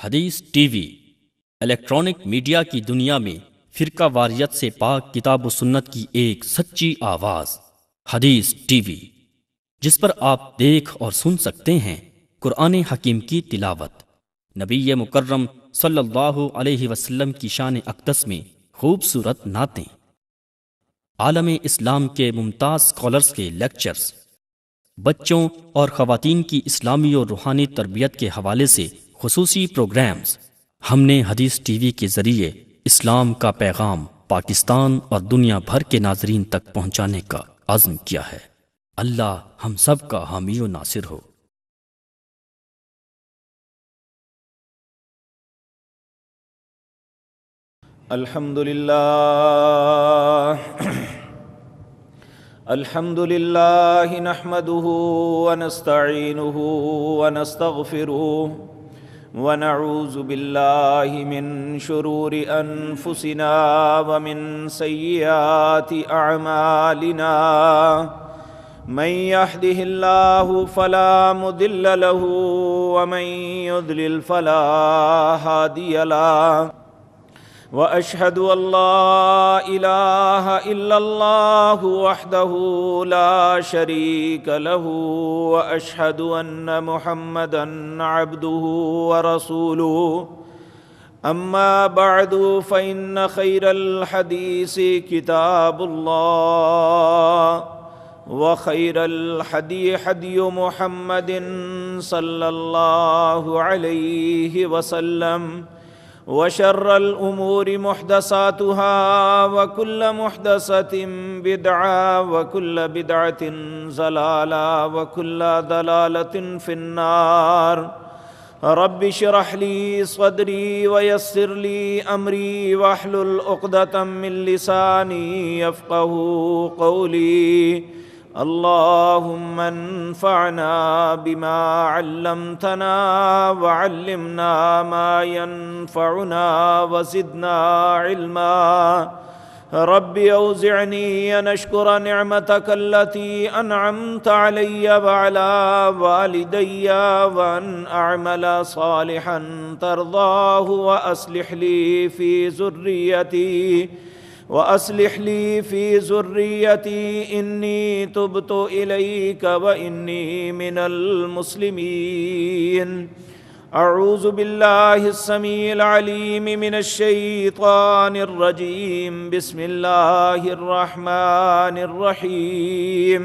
حدیث T V electronic media کی دنیا میں فرقہ واریت سے پاک کتاب و سنت کی ایک سچی آواز حدیث ٹی وی، جس پر آپ دیکھ اور سن سکتے ہیں قرآن حکیم کی تلاوت، نبی مکرم صلی اللہ علیہ وسلم کی شان اقدس میں خوبصورت نعتیں، عالم اسلام کے ممتاز اسکالرز کے لیکچرز، بچوں اور خواتین کی اسلامی اور روحانی تربیت کے حوالے سے خصوصی پروگرامز۔ ہم نے حدیث ٹی وی کے ذریعے اسلام کا پیغام پاکستان اور دنیا بھر کے ناظرین تک پہنچانے کا عزم کیا ہے۔ اللہ ہم سب کا حامی و ناصر ہو۔ الحمد لله نحمده ونستعينه ونستغفره ونعوذ بالله من شرور أنفسنا ومن سيئات أعمالنا، من يهده الله فلا مضل له ومن يضلل فلا هادي له، وأشهد أن لا إله إلا الله وحده لا شريك له، وأشهد أن محمدًا عبده ورسوله، أما بعد فإن خير الحديث كتاب الله، وخير الهدي هدي محمد صلى الله عليه وسلم، وشر الأمور محدثاتها، وكل محدثة بدعة، وكل بدعة ضلالة، وكل ضلالة في النار۔ رب اشرح لي صدري ويسر لي أمري واحلل عقدة من لساني يفقهوا قولي۔ اللهم انفعنا بما علمتنا وعلمنا ما ينفعنا وزدنا علما۔ رب اوزعني ان اشكر نعمتك التي انعمت علي وعلى والدي، وان اعمل صالحا ترضاه، وأصلح لي في ذريتي إني تبت إليك وإني من المسلمين۔ أعوذ بالله السميع العليم من الشيطان الرجيم، بسم الله الرحمن الرحيم۔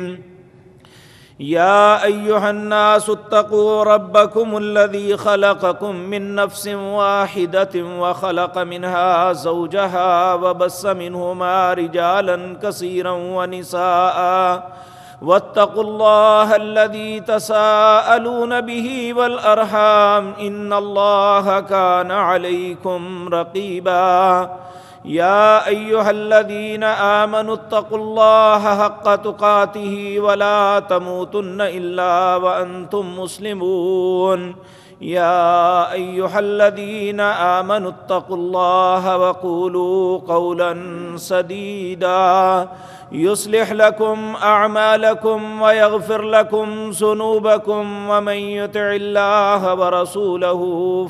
يا أيها الناس اتقوا ربكم الذي خلقكم من نفس واحدة وخلق منها زوجها وبث منهما رجالا كثيرا ونساء، واتقوا الله الذي تساءلون به والأرحام إن الله كان عليكم رقيبا۔ يا أيها الذين آمنوا اتقوا الله حق تقاته ولا تموتن إلا وأنتم مسلمون۔ يا أيها الذين آمنوا اتقوا الله وقولوا قولا سديدا يصلح لكم أعمالكم ويغفر لكم ذنوبكم، ومن يطع الله ورسوله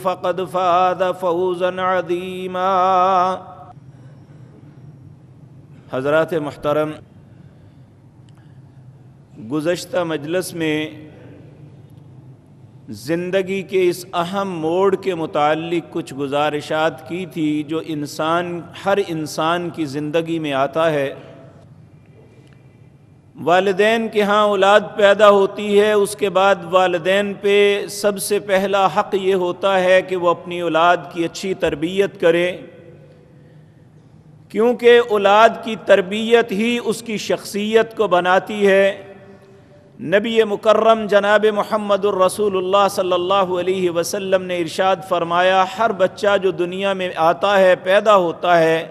فقد فاز فوزا عظيما۔ حضرات محترم، گزشتہ مجلس میں زندگی کے اس اہم موڑ کے متعلق کچھ گزارشات کی تھی جو ہر انسان کی زندگی میں آتا ہے۔ والدین کے ہاں اولاد پیدا ہوتی ہے، اس کے بعد والدین پہ سب سے پہلا حق یہ ہوتا ہے کہ وہ اپنی اولاد کی اچھی تربیت کرے، کیونکہ اولاد کی تربیت ہی اس کی شخصیت کو بناتی ہے۔ نبی مکرم جناب محمد الرسول اللہ صلی اللہ علیہ وسلم نے ارشاد فرمایا، ہر بچہ جو دنیا میں آتا ہے، پیدا ہوتا ہے،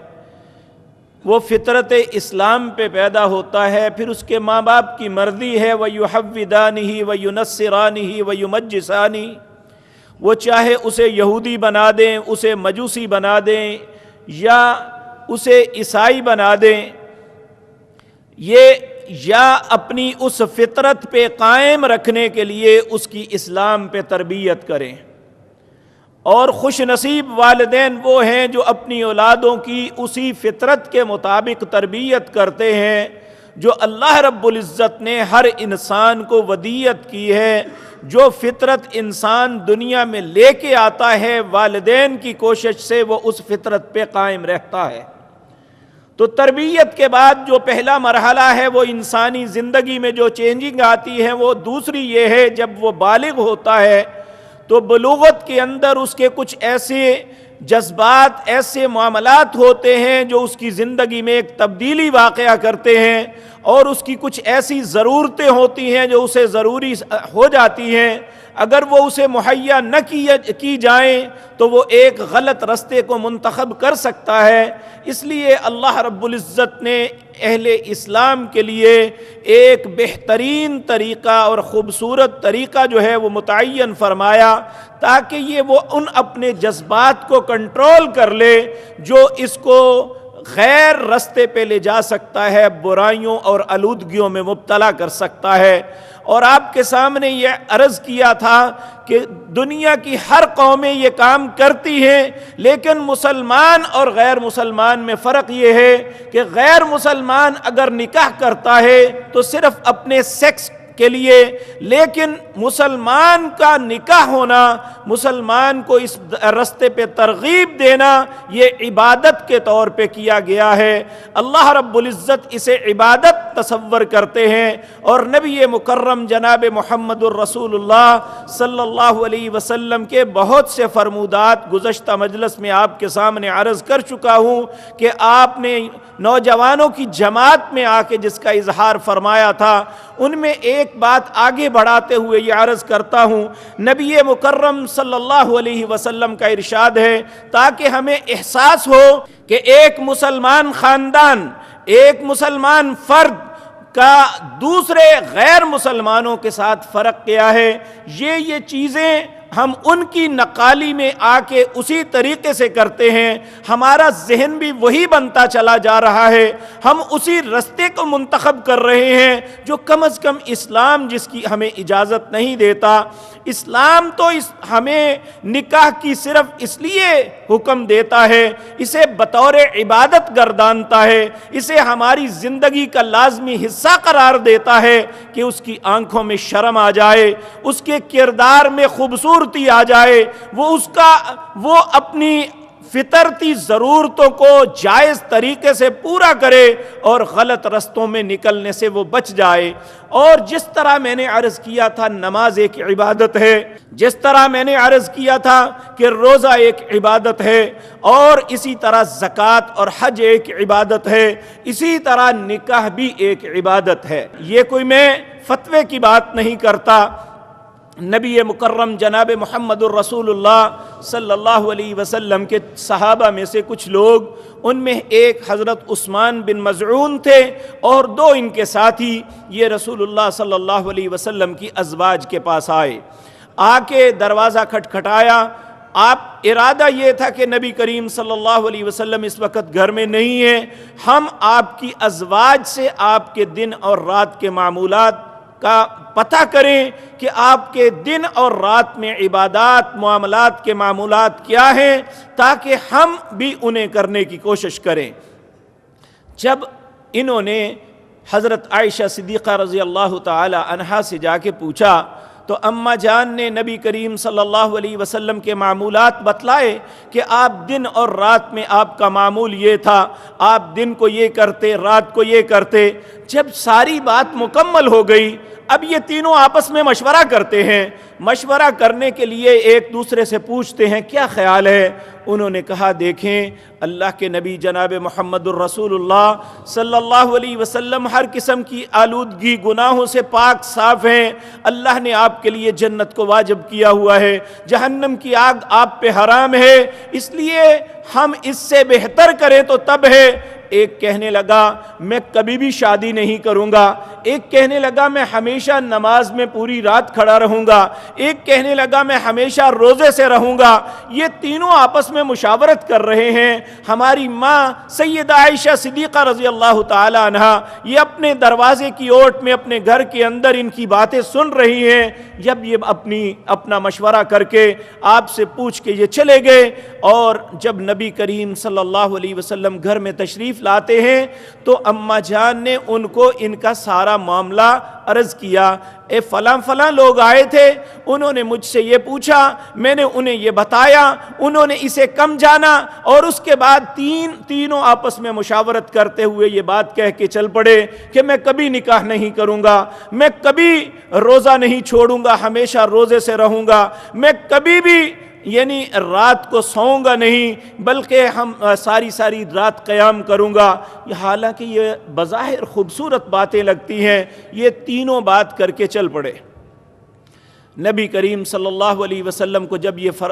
وہ فطرت اسلام پہ پیدا ہوتا ہے، پھر اس کے ماں باپ کی مرضی ہے، وَيُحَوِّدَانِهِ وَيُنَصِّرَانِهِ وَيُمَجِّسَانِهِ، وہ چاہے اسے یہودی بنا دیں، اسے مجوسی بنا دیں، یا اسے عیسائی بنا دیں، یہ یا اپنی اس فطرت پہ قائم رکھنے کے لیے اس کی اسلام پہ تربیت کریں۔ اور خوش نصیب والدین وہ ہیں جو اپنی اولادوں کی اسی فطرت کے مطابق تربیت کرتے ہیں جو اللہ رب العزت نے ہر انسان کو ودیت کی ہے۔ جو فطرت انسان دنیا میں لے کے آتا ہے، والدین کی کوشش سے وہ اس فطرت پہ قائم رہتا ہے۔ تو تربیت کے بعد جو پہلا مرحلہ ہے وہ انسانی زندگی میں جو چینجنگ آتی ہے، وہ دوسری یہ ہے جب وہ بالغ ہوتا ہے تو بلوغت کے اندر اس کے کچھ ایسے جذبات، ایسے معاملات ہوتے ہیں جو اس کی زندگی میں ایک تبدیلی واقعہ کرتے ہیں، اور اس کی کچھ ایسی ضرورتیں ہوتی ہیں جو اسے ضروری ہو جاتی ہیں۔ اگر وہ اسے مہیا نہ کی جائیں تو وہ ایک غلط رستے کو منتخب کر سکتا ہے۔ اس لیے اللہ رب العزت نے اہل اسلام کے لیے ایک بہترین طریقہ اور خوبصورت طریقہ جو ہے وہ متعین فرمایا تاکہ یہ وہ ان اپنے جذبات کو کنٹرول کر لے جو اس کو غیر رستے پہ لے جا سکتا ہے، برائیوں اور آلودگیوں میں مبتلا کر سکتا ہے۔ اور آپ کے سامنے یہ عرض کیا تھا کہ دنیا کی ہر قومیں یہ کام کرتی ہیں، لیکن مسلمان اور غیر مسلمان میں فرق یہ ہے کہ غیر مسلمان اگر نکاح کرتا ہے تو صرف اپنے سیکس کے لیے، لیکن مسلمان کا نکاح ہونا، مسلمان کو اس رستے پہ ترغیب دینا، یہ عبادت کے طور پہ کیا گیا ہے۔ اللہ رب العزت اسے عبادت تصور کرتے ہیں، اور نبی مکرم جناب محمد الرسول اللہ صلی اللہ علیہ وسلم کے بہت سے فرمودات گزشتہ مجلس میں آپ کے سامنے عرض کر چکا ہوں کہ آپ نے نوجوانوں کی جماعت میں آ کے جس کا اظہار فرمایا تھا، ان میں ایک بات آگے بڑھاتے ہوئے یہ عرض کرتا ہوں۔ نبی مکرم صلی اللہ علیہ وسلم کا ارشاد ہے تاکہ ہمیں احساس ہو کہ ایک مسلمان خاندان، ایک مسلمان فرد کا دوسرے غیر مسلمانوں کے ساتھ فرق کیا ہے، یہ چیزیں ہم ان کی نقالی میں آ کے اسی طریقے سے کرتے ہیں، ہمارا ذہن بھی وہی بنتا چلا جا رہا ہے، ہم اسی رستے کو منتخب کر رہے ہیں جو کم از کم اسلام جس کی ہمیں اجازت نہیں دیتا۔ اسلام تو ہمیں نکاح کی صرف اس لیے حکم دیتا ہے، اسے بطور عبادت گردانتا ہے، اسے ہماری زندگی کا لازمی حصہ قرار دیتا ہے کہ اس کی آنکھوں میں شرم آ جائے، اس کے کردار میں خوبصورتی آ جائے، وہ اپنی فطرتی ضرورتوں کو جائز طریقے سے پورا کرے اور غلط رستوں میں نکلنے سے وہ بچ جائے۔ اور جس طرح میں نے عرض کیا تھا نماز ایک عبادت ہے، جس طرح میں نے عرض کیا تھا کہ روزہ ایک عبادت ہے، اور اسی طرح زکوٰۃ اور حج ایک عبادت ہے، اسی طرح نکاح بھی ایک عبادت ہے۔ یہ کوئی میں فتوے کی بات نہیں کرتا۔ نبی مکرم جناب محمد الرسول اللہ صلی اللہ علیہ وسلم کے صحابہ میں سے کچھ لوگ، ان میں ایک حضرت عثمان بن مظعون تھے اور دو ان کے ساتھی، یہ رسول اللہ صلی اللہ علیہ وسلم کی ازواج کے پاس آئے، آ کے دروازہ کھٹکھٹایا۔ ارادہ یہ تھا کہ نبی کریم صلی اللہ علیہ وسلم اس وقت گھر میں نہیں ہیں، ہم آپ کی ازواج سے آپ کے دن اور رات کے معمولات کا پتہ کریں کہ آپ کے دن اور رات میں عبادات، معاملات کے معمولات کیا ہیں، تاکہ ہم بھی انہیں کرنے کی کوشش کریں۔ جب انہوں نے حضرت عائشہ صدیقہ رضی اللہ تعالی عنہا سے جا کے پوچھا تو اماں جان نے نبی کریم صلی اللہ علیہ وسلم کے معمولات بتلائے کہ آپ دن اور رات میں آپ کا معمول یہ تھا، آپ دن کو یہ کرتے، رات کو یہ کرتے۔ جب ساری بات مکمل ہو گئی، اب یہ تینوں آپس میں مشورہ کرتے ہیں، مشورہ کرنے کے لیے ایک دوسرے سے پوچھتے ہیں کیا خیال ہے۔ انہوں نے کہا دیکھیں اللہ کے نبی جناب محمد الرسول اللہ صلی اللہ علیہ وسلم ہر قسم کی آلودگی گناہوں سے پاک صاف ہیں، اللہ نے آپ کے لیے جنت کو واجب کیا ہوا ہے، جہنم کی آگ آپ پہ حرام ہے، اس لیے ہم اس سے بہتر کریں تو تب ہے ایک کہنے لگا میں کبھی بھی شادی نہیں کروں گا، ایک کہنے لگا میں ہمیشہ نماز میں پوری رات کھڑا رہوں گا، ایک کہنے لگا میں ہمیشہ روزے سے رہوں گا۔ یہ تینوں آپس میں مشاورت کر رہے ہیں۔ ہماری ماں سیدہ عائشہ صدیقہ رضی اللہ تعالی عنہا یہ اپنے دروازے کی اوٹ میں اپنے گھر کے اندر ان کی باتیں سن رہی ہیں۔ جب یہ اپنا مشورہ کر کے آپ سے پوچھ کے یہ چلے گئے، اور جب نبی کریم صلی اللہ علیہ وسلم گھر میں تشریف لاتے ہیں تو اماں جان نے ان کو ان کا سارا معاملہ عرض کیا، اے فلاں فلاں لوگ آئے تھے، انہوں نے مجھ سے یہ پوچھا، میں نے انہیں یہ بتایا، انہوں نے اسے کم جانا، اور اس کے بعد تینوں آپس میں مشاورت کرتے ہوئے یہ بات کہہ کے چل پڑے کہ میں کبھی نکاح نہیں کروں گا، میں کبھی روزہ نہیں چھوڑوں گا، ہمیشہ روزے سے رہوں گا، میں کبھی بھی یعنی رات کو سوؤں گا نہیں، بلکہ ہم ساری رات قیام کروں گا۔ حالانکہ یہ بظاہر خوبصورت باتیں لگتی ہیں، یہ تینوں بات کر کے چل پڑے۔ نبی کریم صلی اللہ علیہ وسلم کو جب یہ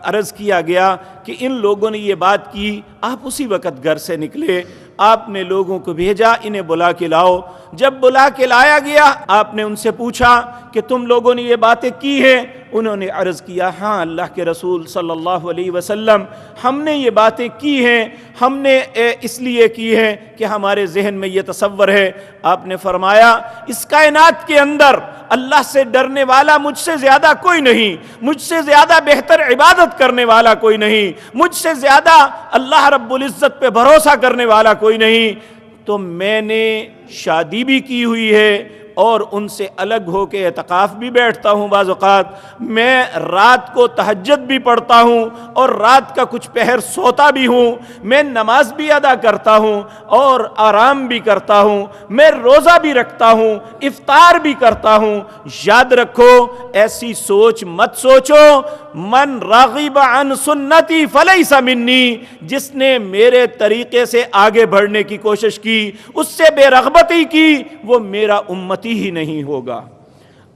عرض کیا گیا کہ ان لوگوں نے یہ بات کی، آپ اسی وقت گھر سے نکلے، آپ نے لوگوں کو بھیجا انہیں بلا کے لاؤ۔ جب بلا کے لایا گیا آپ نے ان سے پوچھا کہ تم لوگوں نے یہ باتیں کی ہیں؟ انہوں نے عرض کیا ہاں اللہ کے رسول صلی اللہ علیہ وسلم ہم نے یہ باتیں کی ہیں، ہم نے اس لیے کی ہیں کہ ہمارے ذہن میں یہ تصور ہے۔ آپ نے فرمایا اس کائنات کے اندر اللہ سے ڈرنے والا مجھ سے زیادہ کوئی نہیں، مجھ سے زیادہ بہتر عبادت کرنے والا کوئی نہیں، مجھ سے زیادہ اللہ رب العزت پہ بھروسہ کرنے والا کوئی نہیں۔ تو میں نے شادی بھی کی ہوئی ہے اور ان سے الگ ہو کے اعتکاف بھی بیٹھتا ہوں، بعض اوقات میں رات کو تہجد بھی پڑھتا ہوں اور رات کا کچھ پہر سوتا بھی ہوں، میں نماز بھی ادا کرتا ہوں اور آرام بھی کرتا ہوں، میں روزہ بھی رکھتا ہوں، افطار بھی کرتا ہوں۔ یاد رکھو ایسی سوچ مت سوچو، من راغب عن سنتی فلیس منی، جس نے میرے طریقے سے آگے بڑھنے کی کوشش کی، اس سے بے رغبتی کی، وہ میرا امتی ہی نہیں ہوگا۔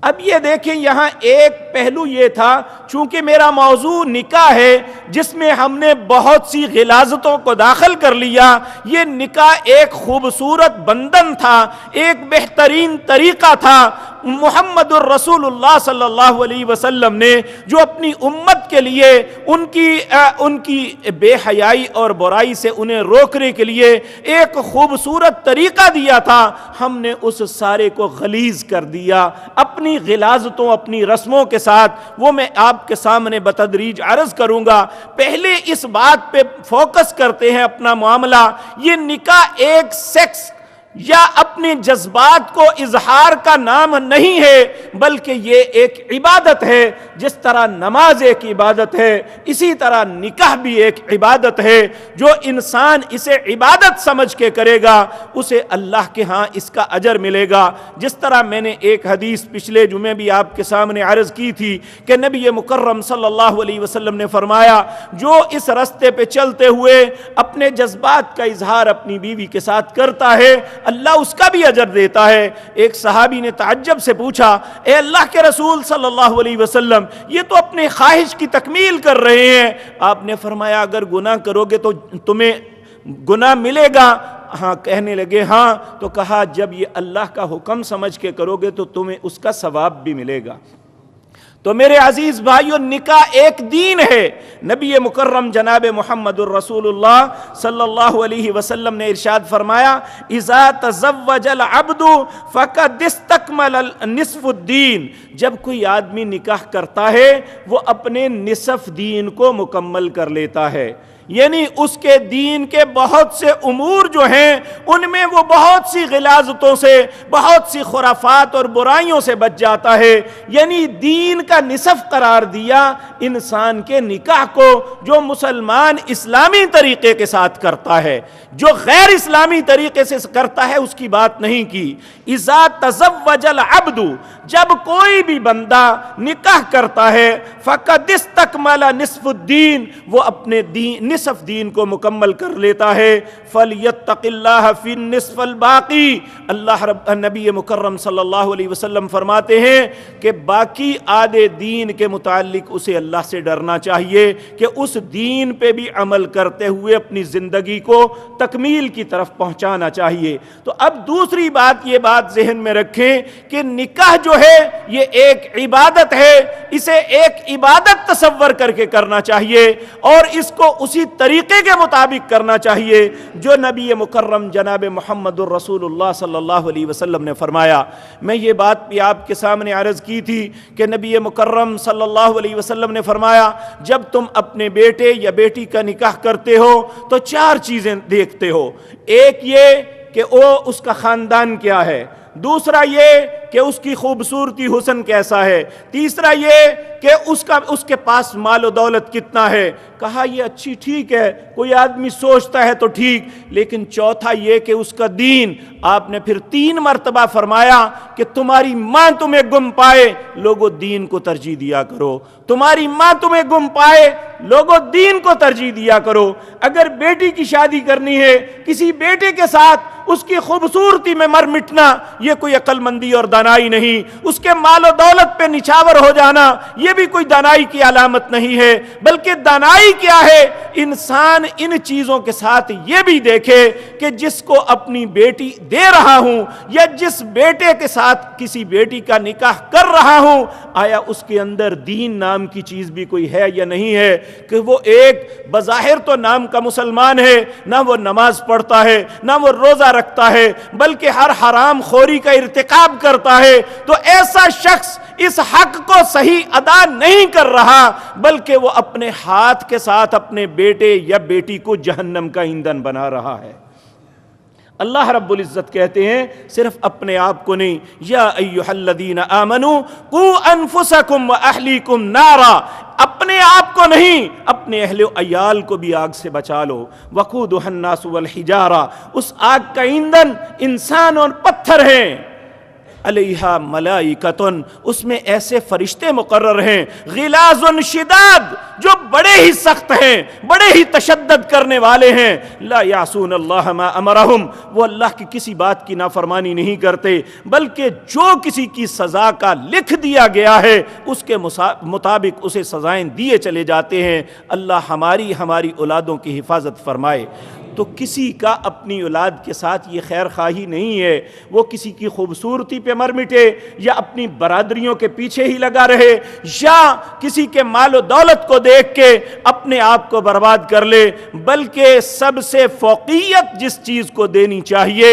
اب یہ دیکھیں یہاں ایک پہلو یہ تھا، چونکہ میرا موضوع نکاح ہے جس میں ہم نے بہت سی غلاظتوں کو داخل کر لیا، یہ نکاح ایک خوبصورت بندھن تھا، ایک بہترین طریقہ تھا محمد الرسول اللہ صلی اللہ علیہ وسلم نے جو اپنی امت کے لیے ان کی بے حیائی اور برائی سے انہیں روکنے کے لیے ایک خوبصورت طریقہ دیا تھا، ہم نے اس سارے کو غلیظ کر دیا اپنی غلاظتوں، اپنی رسموں کے ساتھ۔ وہ میں آپ کے سامنے بتدریج عرض کروں گا۔ پہلے اس بات پہ فوکس کرتے ہیں اپنا معاملہ، یہ نکاح ایک سیکس یا اپنے جذبات کو اظہار کا نام نہیں ہے، بلکہ یہ ایک عبادت ہے۔ جس طرح نماز ایک عبادت ہے، اسی طرح نکاح بھی ایک عبادت ہے۔ جو انسان اسے عبادت سمجھ کے کرے گا اسے اللہ کے ہاں اس کا اجر ملے گا۔ جس طرح میں نے ایک حدیث پچھلے جمعے بھی آپ کے سامنے عرض کی تھی کہ نبی مکرم صلی اللہ علیہ وسلم نے فرمایا جو اس راستے پہ چلتے ہوئے اپنے جذبات کا اظہار اپنی بیوی کے ساتھ کرتا ہے اللہ اس کا بھی اجر دیتا ہے۔ ایک صحابی نے تعجب سے پوچھا اے اللہ کے رسول صلی اللہ علیہ وسلم یہ تو اپنے خواہش کی تکمیل کر رہے ہیں۔ آپ نے فرمایا اگر گناہ کرو گے تو تمہیں گناہ ملے گا؟ ہاں کہنے لگے ہاں، تو کہا جب یہ اللہ کا حکم سمجھ کے کرو گے تو تمہیں اس کا ثواب بھی ملے گا۔ تو میرے عزیز بھائیو نکاح ایک دین ہے۔ نبی مکرم جناب محمد الرسول اللہ صلی اللہ علیہ وسلم نے ارشاد فرمایا اذا تزوج العبد فقد استکمل نصف الدین، جب کوئی آدمی نکاح کرتا ہے وہ اپنے نصف دین کو مکمل کر لیتا ہے، یعنی اس کے دین کے بہت سے امور جو ہیں ان میں وہ بہت سی غلاظتوں سے، بہت سی خرافات اور برائیوں سے بچ جاتا ہے۔ یعنی دین کا نصف قرار دیا انسان کے نکاح کو، جو مسلمان اسلامی طریقے کے ساتھ کرتا ہے، جو غیر اسلامی طریقے سے کرتا ہے اس کی بات نہیں کی۔ اذا تزوج العبد، جب کوئی بھی بندہ نکاح کرتا ہے فقد استکمل نصف الدین، وہ اپنے نصف دین کو مکمل کر لیتا ہے فَلْيَتَّقِ اللَّهَ فِي النِّصْفِ الْبَاقِي، نبی مکرم صلی اللہ علیہ وسلم فرماتے ہیں کہ باقی آدھے دین کے متعلق اسے اللہ سے ڈرنا چاہیے کہ اس دین پہ بھی عمل کرتے ہوئے اپنی زندگی کو تکمیل کی طرف پہنچانا چاہیے۔ تو اب دوسری بات، یہ بات ذہن میں رکھیں کہ نکاح جو ہے یہ ایک عبادت ہے، اسے ایک عبادت تصور کر کے کرنا چاہیے اور اس کو اسی طریقے کے مطابق کرنا چاہیے جو نبی مکرم جناب محمد الرسول اللہ صلی اللہ علیہ وسلم نے فرمایا۔ میں یہ بات بھی آپ کے سامنے عرض کی تھی کہ نبی مکرم صلی اللہ علیہ وسلم نے فرمایا جب تم اپنے بیٹے یا بیٹی کا نکاح کرتے ہو تو 4 چیزیں دیکھتے ہو۔ ایک یہ کہ اس کا خاندان کیا ہے، دوسرا یہ کہ اس کی خوبصورتی حسن کیسا ہے، تیسرا یہ کہ اس کے پاس مال و دولت کتنا ہے۔ کہا یہ اچھی ٹھیک ہے، کوئی آدمی سوچتا ہے تو ٹھیک، لیکن چوتھا یہ کہ اس کا دین۔ آپ نے پھر 3 مرتبہ فرمایا کہ تمہاری ماں تمہیں گم پائے، لوگوں دین کو ترجیح دیا کرو، تمہاری ماں تمہیں گم پائے، لوگوں دین کو ترجیح دیا کرو۔ اگر بیٹی کی شادی کرنی ہے کسی بیٹے کے ساتھ، اس کی خوبصورتی میں مر مٹنا یہ کوئی عقل مندی اور دانائی نہیں، اس کے مال و دولت پہ نچھاور ہو جانا یہ بھی کوئی دانائی کی علامت نہیں ہے، بلکہ دانائی کیا ہے؟ انسان ان چیزوں کے ساتھ یہ بھی دیکھے کہ جس کو اپنی بیٹی دے رہا ہوں یا جس بیٹے کے ساتھ کسی بیٹی کا نکاح کر رہا ہوں، آیا اس کے اندر دین نام کی چیز بھی کوئی ہے یا نہیں ہے، کہ وہ ایک بظاہر تو نام کا مسلمان ہے، نہ وہ نماز پڑھتا ہے نہ وہ روزہ رکھتا ہے، بلکہ ہر حرام خوری کا ارتکاب کرتا ہے، تو ایسا شخص اس حق کو صحیح ادا نہیں کر رہا، بلکہ وہ اپنے ہاتھ کے ساتھ اپنے بیٹے یا بیٹی کو جہنم کا ایندھن بنا رہا ہے۔ اللہ رب العزت کہتے ہیں صرف اپنے آپ کو نہیں، یا ایھا الذین آمنوا قوا انفسکم واہلیکم نارا، اپنے آپ کو نہیں اپنے اہل و عیال کو بھی آگ سے بچا لو۔ وقودھا الناس والحجارہ، اس آگ کا ایندھن انسان اور پتھر ہیں۔ علیہا ملائکۃ، اس میں ایسے فرشتے مقرر ہیں، غلاظ شداد، جو بڑے ہی سخت ہیں، بڑے ہی تشدد کرنے والے ہیں۔ لا یعصون اللہ ما امرہم، وہ اللہ کی کسی بات کی نافرمانی نہیں کرتے، بلکہ جو کسی کی سزا کا لکھ دیا گیا ہے اس کے مطابق اسے سزائیں دیے چلے جاتے ہیں۔ اللہ ہماری اولادوں کی حفاظت فرمائے۔ تو کسی کا اپنی اولاد کے ساتھ یہ خیر خواہی نہیں ہے وہ کسی کی خوبصورتی پہ مر مٹے، یا اپنی برادریوں کے پیچھے ہی لگا رہے، یا کسی کے مال و دولت کو دیکھ کے اپنے آپ کو برباد کر لے، بلکہ سب سے فوقیت جس چیز کو دینی چاہیے،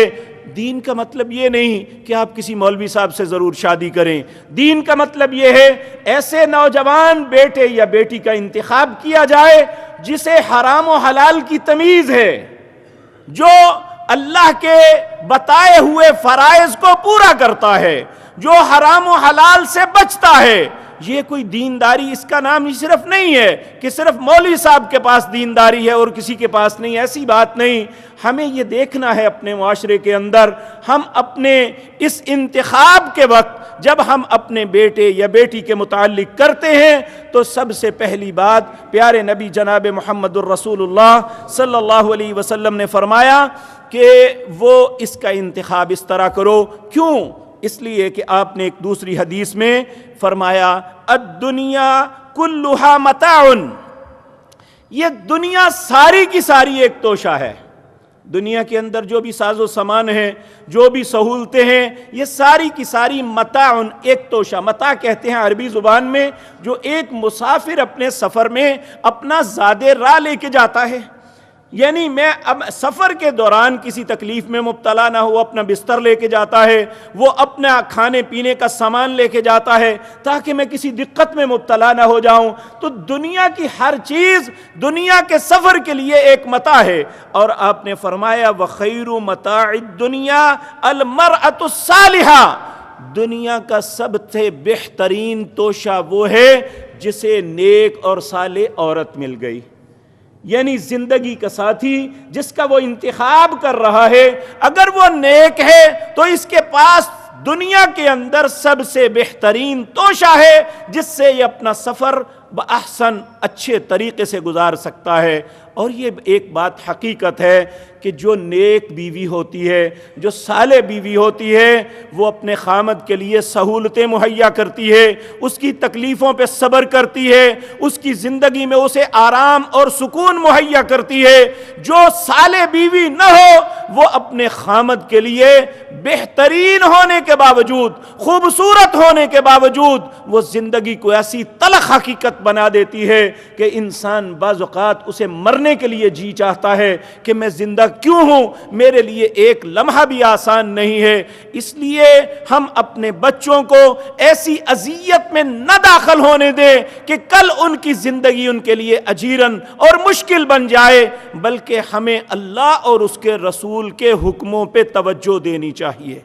دین کا مطلب یہ نہیں کہ آپ کسی مولوی صاحب سے ضرور شادی کریں، دین کا مطلب یہ ہے ایسے نوجوان بیٹے یا بیٹی کا انتخاب کیا جائے جسے حرام و حلال کی تمیز ہے، جو اللہ کے بتائے ہوئے فرائض کو پورا کرتا ہے، جو حرام و حلال سے بچتا ہے۔ یہ کوئی دینداری اس کا نام ہی صرف نہیں ہے کہ صرف مولوی صاحب کے پاس دینداری ہے اور کسی کے پاس نہیں، ایسی بات نہیں۔ ہمیں یہ دیکھنا ہے اپنے معاشرے کے اندر، ہم اپنے اس انتخاب کے وقت جب ہم اپنے بیٹے یا بیٹی کے متعلق کرتے ہیں تو سب سے پہلی بات پیارے نبی جناب محمد الرسول اللہ صلی اللہ علیہ وسلم نے فرمایا کہ وہ اس کا انتخاب اس طرح کرو۔ کیوں؟ اس لیے کہ آپ نے ایک دوسری حدیث میں فرمایا الدنیا کلھا متاع، یہ دنیا ساری کی ساری ایک توشہ ہے۔ دنیا کے اندر جو بھی ساز و سامان ہیں، جو بھی سہولتیں ہیں، یہ ساری کی ساری متاع، ایک توشہ۔ متاع کہتے ہیں عربی زبان میں جو ایک مسافر اپنے سفر میں اپنا زاد راہ لے کے جاتا ہے، یعنی میں اب سفر کے دوران کسی تکلیف میں مبتلا نہ ہو، اپنا بستر لے کے جاتا ہے، وہ اپنا کھانے پینے کا سامان لے کے جاتا ہے تاکہ میں کسی دقت میں مبتلا نہ ہو جاؤں۔ تو دنیا کی ہر چیز دنیا کے سفر کے لیے ایک متاع ہے، اور آپ نے فرمایا وَخَيْرُ مَتَاعِ الدُّنْيَا الْمَرْأَةُ الصَّالِحَةُ، دنیا کا سب سے بہترین توشہ وہ ہے جسے نیک اور صالح عورت مل گئی، یعنی زندگی کا ساتھی جس کا وہ انتخاب کر رہا ہے، اگر وہ نیک ہے تو اس کے پاس دنیا کے اندر سب سے بہترین توشہ ہے جس سے یہ اپنا سفر بأحسن اچھے طریقے سے گزار سکتا ہے۔ اور یہ ایک بات حقیقت ہے کہ جو نیک بیوی ہوتی ہے، جو صالح بیوی ہوتی ہے، وہ اپنے خامد کے لیے سہولتیں مہیا کرتی ہے، اس کی تکلیفوں پہ صبر کرتی ہے، اس کی زندگی میں اسے آرام اور سکون مہیا کرتی ہے۔ جو صالح بیوی نہ ہو وہ اپنے خامد کے لیے بہترین ہونے کے باوجود، خوبصورت ہونے کے باوجود وہ زندگی کو ایسی تلخ حقیقت بنا دیتی ہے کہ انسان بعض اوقات اسے مرنے کے لیے جی چاہتا ہے کہ میں زندہ کیوں ہوں، میرے لیے ایک لمحہ بھی آسان نہیں ہے۔ اس لیے ہم اپنے بچوں کو ایسی اذیت میں نہ داخل ہونے دیں کہ کل ان کی زندگی ان کے لیے اجیرن اور مشکل بن جائے، بلکہ ہمیں اللہ اور اس کے رسول کے حکموں پہ توجہ دینی چاہیے۔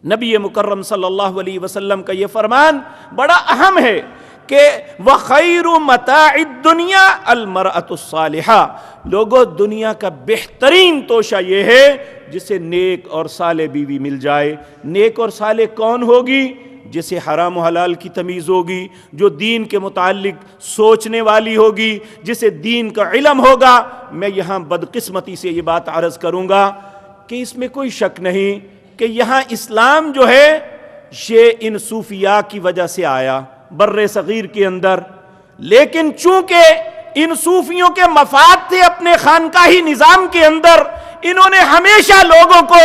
نبی مکرم صلی اللہ علیہ وسلم کا یہ فرمان بڑا اہم ہے کہ وَخَيْرُ مَتَاعِ الدُّنْيَا الْمَرْأَةُ الصَّالِحَةُ، لوگوں دنیا کا بہترین توشہ یہ ہے جسے نیک اور صالح بیوی مل جائے۔ نیک اور صالح کون ہوگی؟ جسے حرام و حلال کی تمیز ہوگی، جو دین کے متعلق سوچنے والی ہوگی، جسے دین کا علم ہوگا۔ میں یہاں بدقسمتی سے یہ بات عرض کروں گا کہ اس میں کوئی شک نہیں کہ یہاں اسلام جو ہے یہ ان صوفیاء کی وجہ سے آیا بر صغیر کے اندر، لیکن چونکہ ان صوفیوں کے مفاد تھے اپنے خانقاہی نظام کے اندر، انہوں نے ہمیشہ لوگوں کو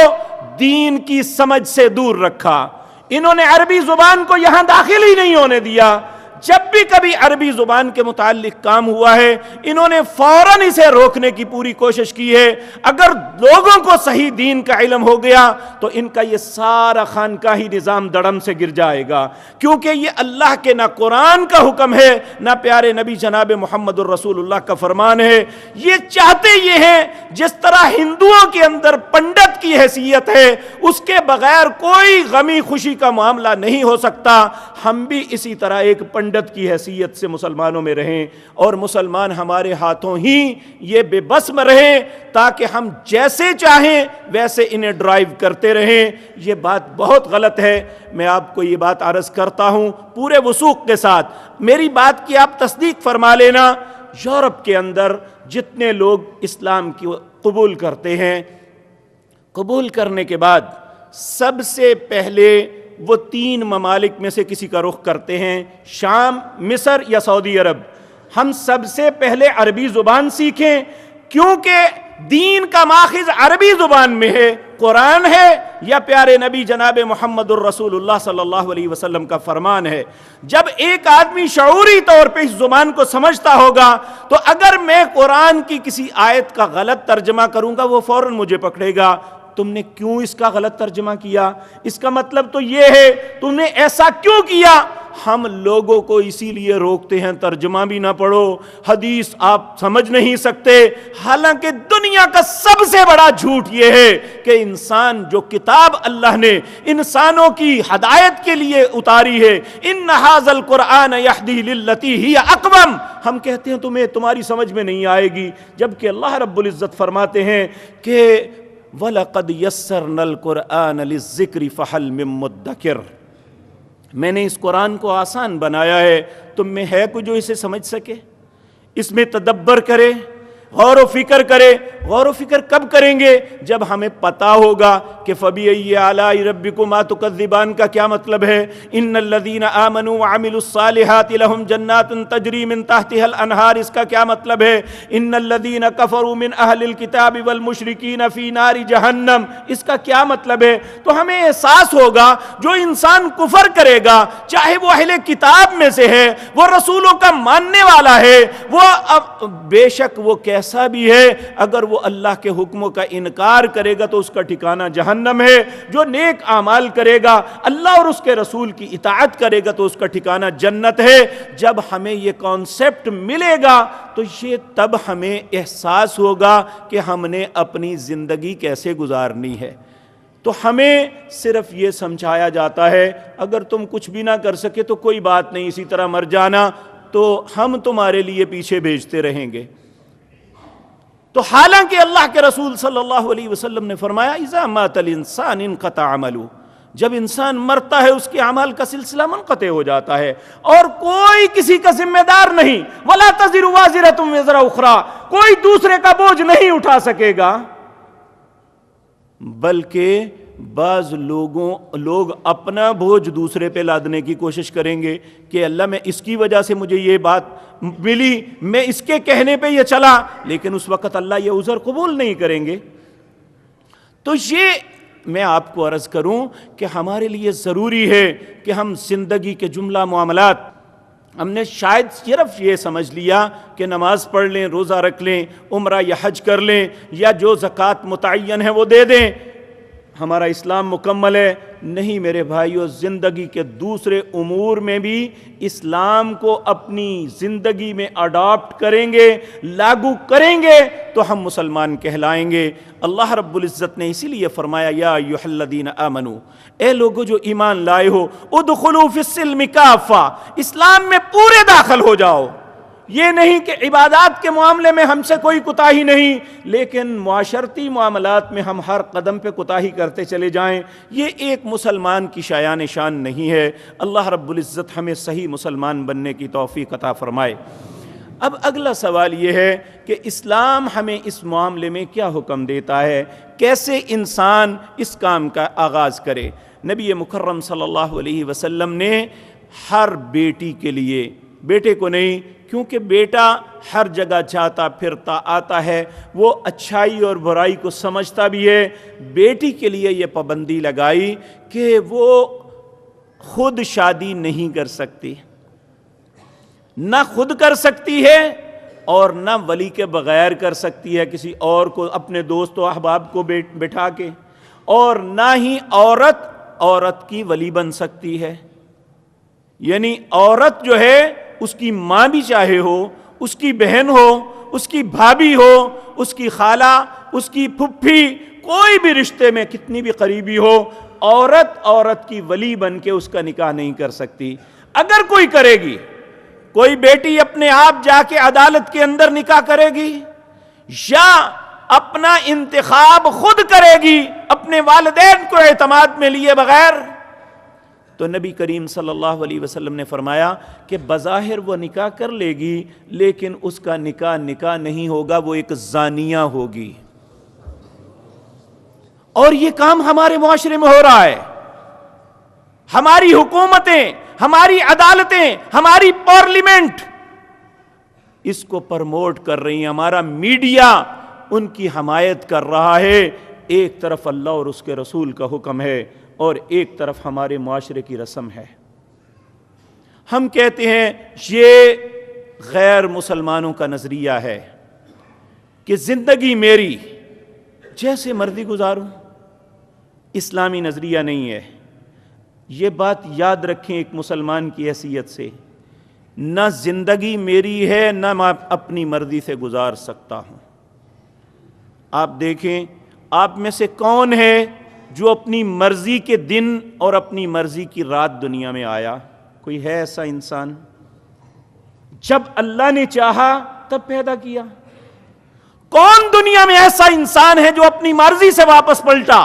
دین کی سمجھ سے دور رکھا۔ انہوں نے عربی زبان کو یہاں داخل ہی نہیں ہونے دیا۔ جب بھی کبھی عربی زبان کے متعلق کام ہوا ہے انہوں نے فوراً اسے روکنے کی پوری کوشش کی ہے۔ اگر لوگوں کو صحیح دین کا علم ہو گیا تو ان کا یہ سارا خانقاہی نظام دڑم سے گر جائے گا، کیونکہ یہ اللہ کے نہ قرآن کا حکم ہے نہ پیارے نبی جناب محمد الرسول اللہ کا فرمان ہے۔ یہ چاہتے یہ ہیں جس طرح ہندوؤں کے اندر پنڈت کی حیثیت ہے، اس کے بغیر کوئی غمی خوشی کا معاملہ نہیں ہو سکتا، ہم بھی اسی طرح ایک پنڈت کی حیثیت سے مسلمانوں میں رہیں، اور مسلمان ہمارے ہاتھوں ہی یہ بے بسم رہیں تاکہ ہم جیسے چاہیں ویسے انہیں ڈرائیو کرتے رہیں۔ یہ بات بہت غلط ہے۔ میں آپ کو یہ بات عرض کرتا ہوں پورے وثوق کے ساتھ، میری بات کی آپ تصدیق فرما لینا۔ یورپ کے اندر جتنے لوگ اسلام کی قبول کرتے ہیں، قبول کرنے کے بعد سب سے پہلے وہ 3 ممالک میں سے کسی کا رخ کرتے ہیں، شام، مصر یا سعودی عرب۔ ہم سب سے پہلے عربی زبان سیکھیں، کیونکہ دین کا ماخذ عربی زبان میں ہے، قرآن ہے یا پیارے نبی جناب محمد الرسول اللہ صلی اللہ علیہ وسلم کا فرمان ہے۔ جب ایک آدمی شعوری طور پہ اس زبان کو سمجھتا ہوگا تو اگر میں قرآن کی کسی آیت کا غلط ترجمہ کروں گا وہ فوراً مجھے پکڑے گا، تم نے کیوں اس کا غلط ترجمہ کیا؟ اس کا مطلب تو یہ ہے تم نے ایسا کیوں کیا؟ ہم لوگوں کو اسی لیے روکتے ہیں ترجمہ بھی نہ پڑھو، حدیث آپ سمجھ نہیں سکتے، حالانکہ دنیا کا سب سے بڑا جھوٹ یہ ہے کہ انسان جو کتاب اللہ نے انسانوں کی ہدایت کے لیے اتاری ہے، ان ھذا القرآن یہدی للتی ہی اقوم، ہم کہتے ہیں تمہاری سمجھ میں نہیں آئے گی، جبکہ اللہ رب العزت فرماتے ہیں کہ وَلَقَدْ يَسَّرْنَا الْقُرْآنَ لِلذِّكْرِ فَهَلْ مِن مُدَّكِرٍ، میں نے اس قرآن کو آسان بنایا ہے، تم میں ہے کوئی جو اسے سمجھ سکے، اس میں تدبر کرے، غور و فکر کرے۔ غور و فکر کب کریں گے؟ جب ہمیں پتہ ہوگا کہ فَبِأَيِّ آلَاءِ رَبِّكُمَا تُكَذِّبَانِ کا کیا مطلب ہے۔ إِنَّ الَّذِينَ آمَنُوا وَعَمِلُوا الصَّالِحَاتِ لَهُمْ جَنَّاتٌ تَجْرِي مِن تَحْتِهَا الْأَنْهَارُ اس کا کیا مطلب ہے۔ إِنَّ الَّذِينَ كَفَرُوا مِنْ أَهْلِ الْكِتَابِ وَالْمُشْرِكِينَ فِي نَارِ جَهَنَّمَ اس کا کیا مطلب ہے۔ تو ہمیں احساس ہوگا جو انسان کفر کرے گا، چاہے وہ اہل کتاب میں سے ہے، وہ رسولوں کا ماننے والا ہے، وہ بے شک وہ کیسا بھی ہے، اگر وہ اللہ کے حکموں کا انکار کرے گا تو اس کا ٹھکانہ جہنم ہے۔ جو نیک اعمال کرے گا، اللہ اور اس کے رسول کی اطاعت کرے گا تو اس کا ٹھکانہ جنت ہے۔ جب ہمیں یہ کانسیپٹ ملے گا تو یہ تب ہمیں احساس ہوگا کہ ہم نے اپنی زندگی کیسے گزارنی ہے۔ تو ہمیں صرف یہ سمجھایا جاتا ہے اگر تم کچھ بھی نہ کر سکے تو کوئی بات نہیں، اسی طرح مر جانا، تو ہم تمہارے لیے پیچھے بھیجتے رہیں گے۔ تو حالانکہ اللہ کے رسول صلی اللہ علیہ وسلم نے فرمایا اذا مات الانسان انقطع عملہ، جب انسان مرتا ہے اس کے اعمال کا سلسلہ منقطع ہو جاتا ہے اور کوئی کسی کا ذمہ دار نہیں. وَلَا تَزِرُ وَازِرَةٌ وِزْرَ أُخْرَىٰ, کوئی دوسرے کا بوجھ نہیں اٹھا سکے گا. بلکہ بعض لوگ اپنا بوجھ دوسرے پہ لادنے کی کوشش کریں گے کہ اللہ میں اس کی وجہ سے مجھے یہ بات ملی, میں اس کے کہنے پہ یہ چلا, لیکن اس وقت اللہ یہ عذر قبول نہیں کریں گے. تو یہ میں آپ کو عرض کروں کہ ہمارے لیے ضروری ہے کہ ہم زندگی کے جملہ معاملات, ہم نے شاید صرف یہ سمجھ لیا کہ نماز پڑھ لیں, روزہ رکھ لیں, عمرہ یا حج کر لیں, یا جو زکوٰۃ متعین ہے وہ دے دیں, ہمارا اسلام مکمل ہے. نہیں میرے بھائیو, زندگی کے دوسرے امور میں بھی اسلام کو اپنی زندگی میں اڈاپٹ کریں گے, لاگو کریں گے تو ہم مسلمان کہلائیں گے. اللہ رب العزت نے اسی لیے فرمایا یا ایھا الذین آمنو, اے لوگو جو ایمان لائے ہو, ادخلوا فی السلم کافہ, اسلام میں پورے داخل ہو جاؤ. یہ نہیں کہ عبادات کے معاملے میں ہم سے کوئی کوتاہی نہیں, لیکن معاشرتی معاملات میں ہم ہر قدم پہ کوتاہی کرتے چلے جائیں, یہ ایک مسلمان کی شایان شان نہیں ہے. اللہ رب العزت ہمیں صحیح مسلمان بننے کی توفیق عطا فرمائے. اب اگلا سوال یہ ہے کہ اسلام ہمیں اس معاملے میں کیا حکم دیتا ہے, کیسے انسان اس کام کا آغاز کرے. نبی مکرم صلی اللہ علیہ وسلم نے ہر بیٹی کے لیے, بیٹے کو نہیں, کیونکہ بیٹا ہر جگہ جاتا پھرتا آتا ہے, وہ اچھائی اور برائی کو سمجھتا بھی ہے, بیٹی کے لیے یہ پابندی لگائی کہ وہ خود شادی نہیں کر سکتی, نہ خود کر سکتی ہے اور نہ ولی کے بغیر کر سکتی ہے کسی اور کو, اپنے دوست و احباب کو بٹھا کے, اور نہ ہی عورت کی ولی بن سکتی ہے. یعنی عورت جو ہے اس کی ماں بھی چاہے ہو, اس کی بہن ہو, اس کی بھابھی ہو, اس کی خالہ, اس کی پھپھی, کوئی بھی رشتے میں کتنی بھی قریبی ہو, عورت کی ولی بن کے اس کا نکاح نہیں کر سکتی. اگر کوئی کرے گی, کوئی بیٹی اپنے آپ جا کے عدالت کے اندر نکاح کرے گی یا اپنا انتخاب خود کرے گی اپنے والدین کو اعتماد میں لیے بغیر, تو نبی کریم صلی اللہ علیہ وسلم نے فرمایا کہ بظاہر وہ نکاح کر لے گی, لیکن اس کا نکاح نہیں ہوگا, وہ ایک زانیہ ہوگی. اور یہ کام ہمارے معاشرے میں ہو رہا ہے. ہماری حکومتیں, ہماری عدالتیں, ہماری پارلیمنٹ اس کو پرموٹ کر رہی ہیں, ہمارا میڈیا ان کی حمایت کر رہا ہے. ایک طرف اللہ اور اس کے رسول کا حکم ہے اور ایک طرف ہمارے معاشرے کی رسم ہے. ہم کہتے ہیں یہ غیر مسلمانوں کا نظریہ ہے کہ زندگی میری جیسے مرضی گزاروں, اسلامی نظریہ نہیں ہے. یہ بات یاد رکھیں ایک مسلمان کی حیثیت سے, نہ زندگی میری ہے نہ میں اپنی مرضی سے گزار سکتا ہوں. آپ دیکھیں آپ میں سے کون ہے جو اپنی مرضی کے دن اور اپنی مرضی کی رات دنیا میں آیا؟ کوئی ہے ایسا انسان؟ جب اللہ نے چاہا تب پیدا کیا. کون دنیا میں ایسا انسان ہے جو اپنی مرضی سے واپس پلٹا؟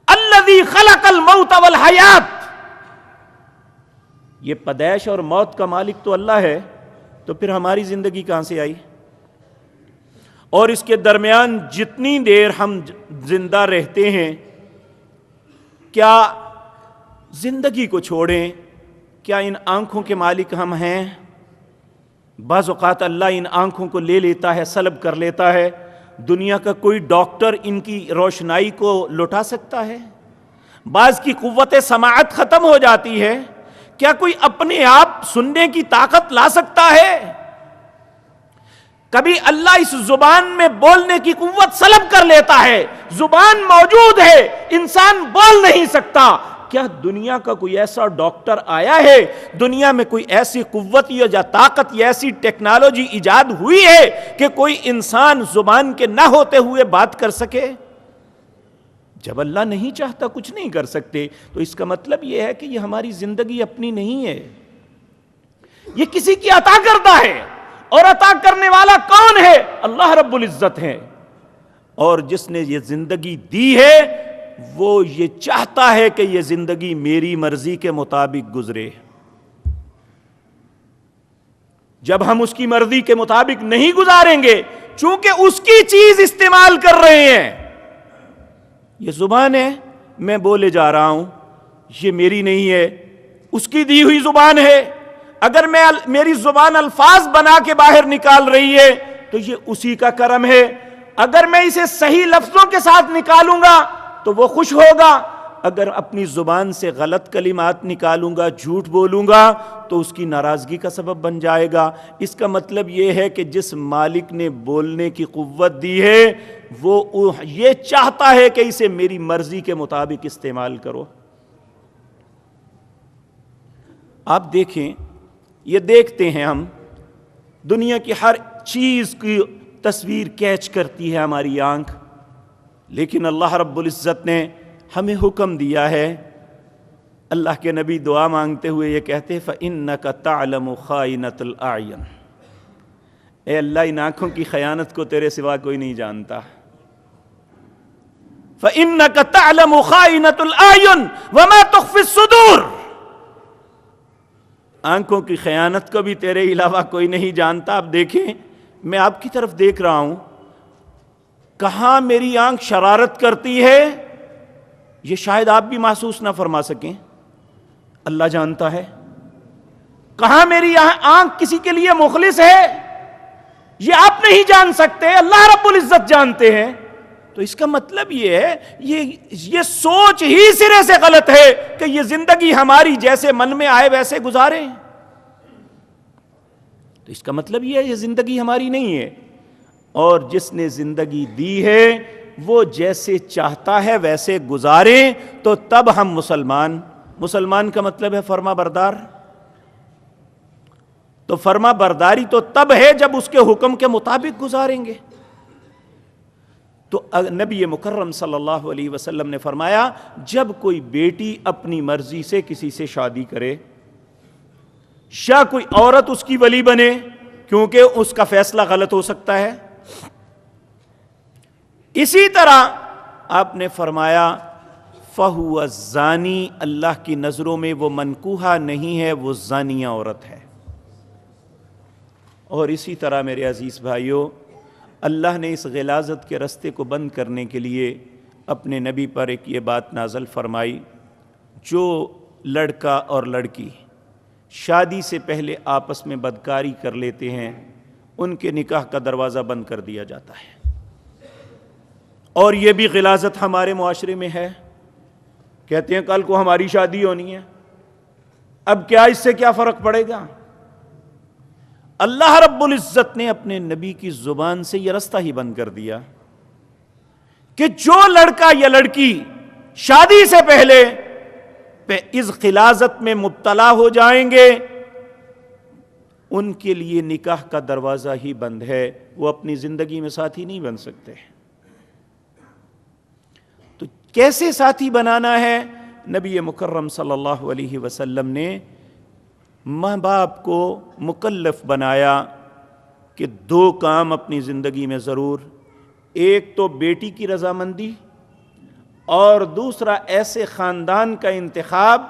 الذی خلق الموت والحیات. یہ پیدائش اور موت کا مالک تو اللہ ہے, تو پھر ہماری زندگی کہاں سے آئی؟ اور اس کے درمیان جتنی دیر ہم زندہ رہتے ہیں, کیا زندگی کو چھوڑیں؟ کیا ان آنکھوں کے مالک ہم ہیں؟ بعض اوقات اللہ ان آنکھوں کو لے لیتا ہے, سلب کر لیتا ہے. دنیا کا کوئی ڈاکٹر ان کی روشنائی کو لوٹا سکتا ہے؟ بعض کی قوت سماعت ختم ہو جاتی ہے, کیا کوئی اپنے آپ سننے کی طاقت لا سکتا ہے؟ کبھی اللہ اس زبان میں بولنے کی قوت سلب کر لیتا ہے, زبان موجود ہے, انسان بول نہیں سکتا. کیا دنیا کا کوئی ایسا ڈاکٹر آیا ہے, دنیا میں کوئی ایسی قوت یا طاقت یا ایسی ٹیکنالوجی ایجاد ہوئی ہے کہ کوئی انسان زبان کے نہ ہوتے ہوئے بات کر سکے؟ جب اللہ نہیں چاہتا کچھ نہیں کر سکتے. تو اس کا مطلب یہ ہے کہ یہ ہماری زندگی اپنی نہیں ہے, یہ کسی کی عطا کردہ ہے. اور عطا کرنے والا کون ہے؟ اللہ رب العزت ہے. اور جس نے یہ زندگی دی ہے وہ یہ چاہتا ہے کہ یہ زندگی میری مرضی کے مطابق گزرے. جب ہم اس کی مرضی کے مطابق نہیں گزاریں گے، چونکہ اس کی چیز استعمال کر رہے ہیں، یہ زبان ہے میں بولے جا رہا ہوں، یہ میری نہیں ہے، اس کی دی ہوئی زبان ہے. اگر میری زبان الفاظ بنا کے باہر نکال رہی ہے تو یہ اسی کا کرم ہے. اگر میں اسے صحیح لفظوں کے ساتھ نکالوں گا تو وہ خوش ہوگا، اگر اپنی زبان سے غلط کلمات نکالوں گا، جھوٹ بولوں گا تو اس کی ناراضگی کا سبب بن جائے گا. اس کا مطلب یہ ہے کہ جس مالک نے بولنے کی قوت دی ہے وہ یہ چاہتا ہے کہ اسے میری مرضی کے مطابق استعمال کرو. آپ دیکھیں، یہ دیکھتے ہیں ہم، دنیا کی ہر چیز کی تصویر کیچ کرتی ہے ہماری آنکھ، لیکن اللہ رب العزت نے ہمیں حکم دیا ہے. اللہ کے نبی دعا مانگتے ہوئے یہ کہتے ہیں فَإِنَّكَ تَعْلَمُ خَائِنَةَ الْأَعْيُنِ، اے اللہ ان آنکھوں کی خیانت کو تیرے سوا کوئی نہیں جانتا. فَإِنَّكَ تَعْلَمُ خَائِنَةَ الْأَعْيُنِ وَمَا تُخْفِي الصُّدُورُ، آنکھوں کی خیانت کو بھی تیرے علاوہ کوئی نہیں جانتا. اب دیکھیں، میں آپ کی طرف دیکھ رہا ہوں، کہاں میری آنکھ شرارت کرتی ہے یہ شاید آپ بھی محسوس نہ فرما سکیں، اللہ جانتا ہے. کہاں میری آنکھ کسی کے لیے مخلص ہے یہ آپ نہیں جان سکتے، اللہ رب العزت جانتے ہیں. تو اس کا مطلب یہ ہے یہ سوچ ہی سرے سے غلط ہے کہ یہ زندگی ہماری جیسے من میں آئے ویسے گزاریں. تو اس کا مطلب یہ ہے یہ زندگی ہماری نہیں ہے، اور جس نے زندگی دی ہے وہ جیسے چاہتا ہے ویسے گزاریں. تو تب ہم مسلمان کا مطلب ہے فرما بردار. تو فرما برداری تو تب ہے جب اس کے حکم کے مطابق گزاریں گے. تو نبی مکرم صلی اللہ علیہ وسلم نے فرمایا جب کوئی بیٹی اپنی مرضی سے کسی سے شادی کرے یا کوئی عورت اس کی ولی بنے، کیونکہ اس کا فیصلہ غلط ہو سکتا ہے، اسی طرح آپ نے فرمایا فَهُوَ الزَّانِي، اللہ کی نظروں میں وہ منکوحہ نہیں ہے، وہ زانیہ عورت ہے. اور اسی طرح میرے عزیز بھائیوں، اللہ نے اس غلاظت کے رستے کو بند کرنے کے لیے اپنے نبی پر ایک یہ بات نازل فرمائی، جو لڑکا اور لڑکی شادی سے پہلے آپس میں بدکاری کر لیتے ہیں ان کے نکاح کا دروازہ بند کر دیا جاتا ہے. اور یہ بھی غلاظت ہمارے معاشرے میں ہے. کہتے ہیں کل کو ہماری شادی ہونی ہے، اب کیا اس سے کیا فرق پڑے گا؟ اللہ رب العزت نے اپنے نبی کی زبان سے یہ رستہ ہی بند کر دیا کہ جو لڑکا یا لڑکی شادی سے پہلے اس غلاظت میں مبتلا ہو جائیں گے ان کے لیے نکاح کا دروازہ ہی بند ہے، وہ اپنی زندگی میں ساتھی نہیں بن سکتے. تو کیسے ساتھی بنانا ہے؟ نبی مکرم صلی اللہ علیہ وسلم نے ماں باپ کو مکلف بنایا کہ 2 کام اپنی زندگی میں ضرور، ایک تو بیٹی کی رضامندی اور دوسرا ایسے خاندان کا انتخاب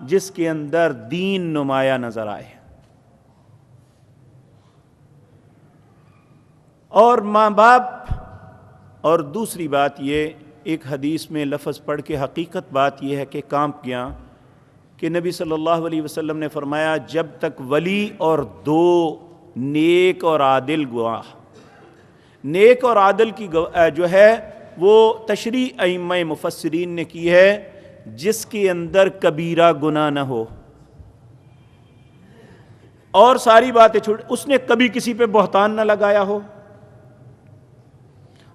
جس کے اندر دین نمایاں نظر آئے. اور ماں باپ، اور دوسری بات یہ، ایک حدیث میں لفظ پڑھ کے حقیقت بات یہ ہے کہ کانپ گیا کہ نبی صلی اللہ علیہ وسلم نے فرمایا جب تک ولی اور 2 نیک اور عادل گواہ، نیک اور عادل کی جو ہے وہ تشریح ائمہ مفسرین نے کی ہے جس کے اندر کبیرہ گناہ نہ ہو اور ساری باتیں چھوڑ، اس نے کبھی کسی پہ بہتان نہ لگایا ہو،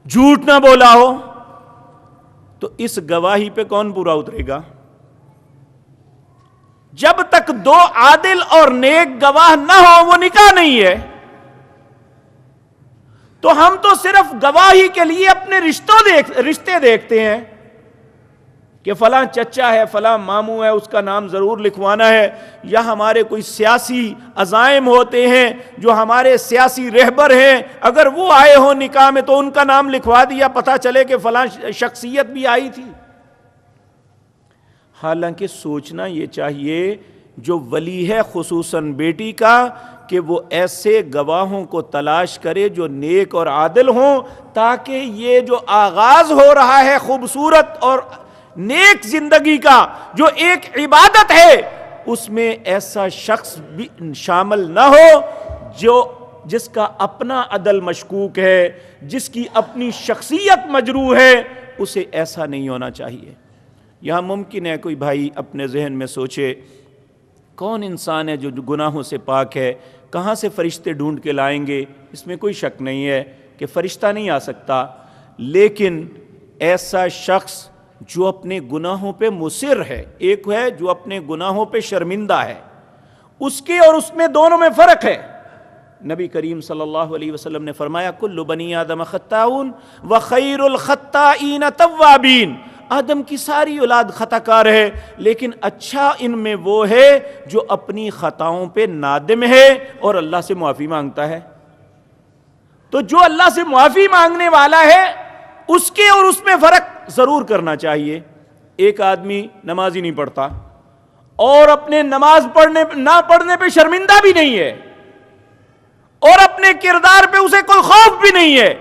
جھوٹ نہ بولا ہو، تو اس گواہی پہ کون پورا اترے گا؟ جب تک 2 عادل اور نیک گواہ نہ ہو وہ نکاح نہیں ہے. تو ہم تو صرف گواہی کے لیے اپنے رشتے دیکھتے ہیں کہ فلاں چچا ہے، فلاں ماموں ہے، اس کا نام ضرور لکھوانا ہے، یا ہمارے کوئی سیاسی عزائم ہوتے ہیں جو ہمارے سیاسی رہبر ہیں، اگر وہ آئے ہوں نکاح میں تو ان کا نام لکھوا دیا، پتہ چلے کہ فلاں شخصیت بھی آئی تھی. حالانکہ سوچنا یہ چاہیے جو ولی ہے خصوصاً بیٹی کا کہ وہ ایسے گواہوں کو تلاش کرے جو نیک اور عادل ہوں، تاکہ یہ جو آغاز ہو رہا ہے خوبصورت اور نیک زندگی کا، جو ایک عبادت ہے، اس میں ایسا شخص بھی شامل نہ ہو جس کا اپنا عدل مشکوک ہے، جس کی اپنی شخصیت مجروح ہے، اسے ایسا نہیں ہونا چاہیے۔ یہاں ممکن ہے کوئی بھائی اپنے ذہن میں سوچے کون انسان ہے جو گناہوں سے پاک ہے، کہاں سے فرشتے ڈھونڈ کے لائیں گے؟ اس میں کوئی شک نہیں ہے کہ فرشتہ نہیں آ سکتا، لیکن ایسا شخص جو اپنے گناہوں پہ مصر ہے، ایک ہے جو اپنے گناہوں پہ شرمندہ ہے، اس کے اور اس میں دونوں میں فرق ہے۔ نبی کریم صلی اللہ علیہ وسلم نے فرمایا کل بنی آدم خطاؤن وخیر الخطائین توابین، آدم کی ساری اولاد خطا کار ہے، لیکن اچھا ان میں وہ ہے جو اپنی خطاؤں پہ نادم ہے اور اللہ سے معافی مانگتا ہے۔ تو جو اللہ سے معافی مانگنے والا ہے اس کے اور اس میں فرق ضرور کرنا چاہیے۔ ایک آدمی نماز ہی نہیں پڑھتا اور اپنے نماز نہ پڑھنے پہ شرمندہ بھی نہیں ہے اور اپنے کردار پہ اسے کوئی خوف بھی نہیں ہے،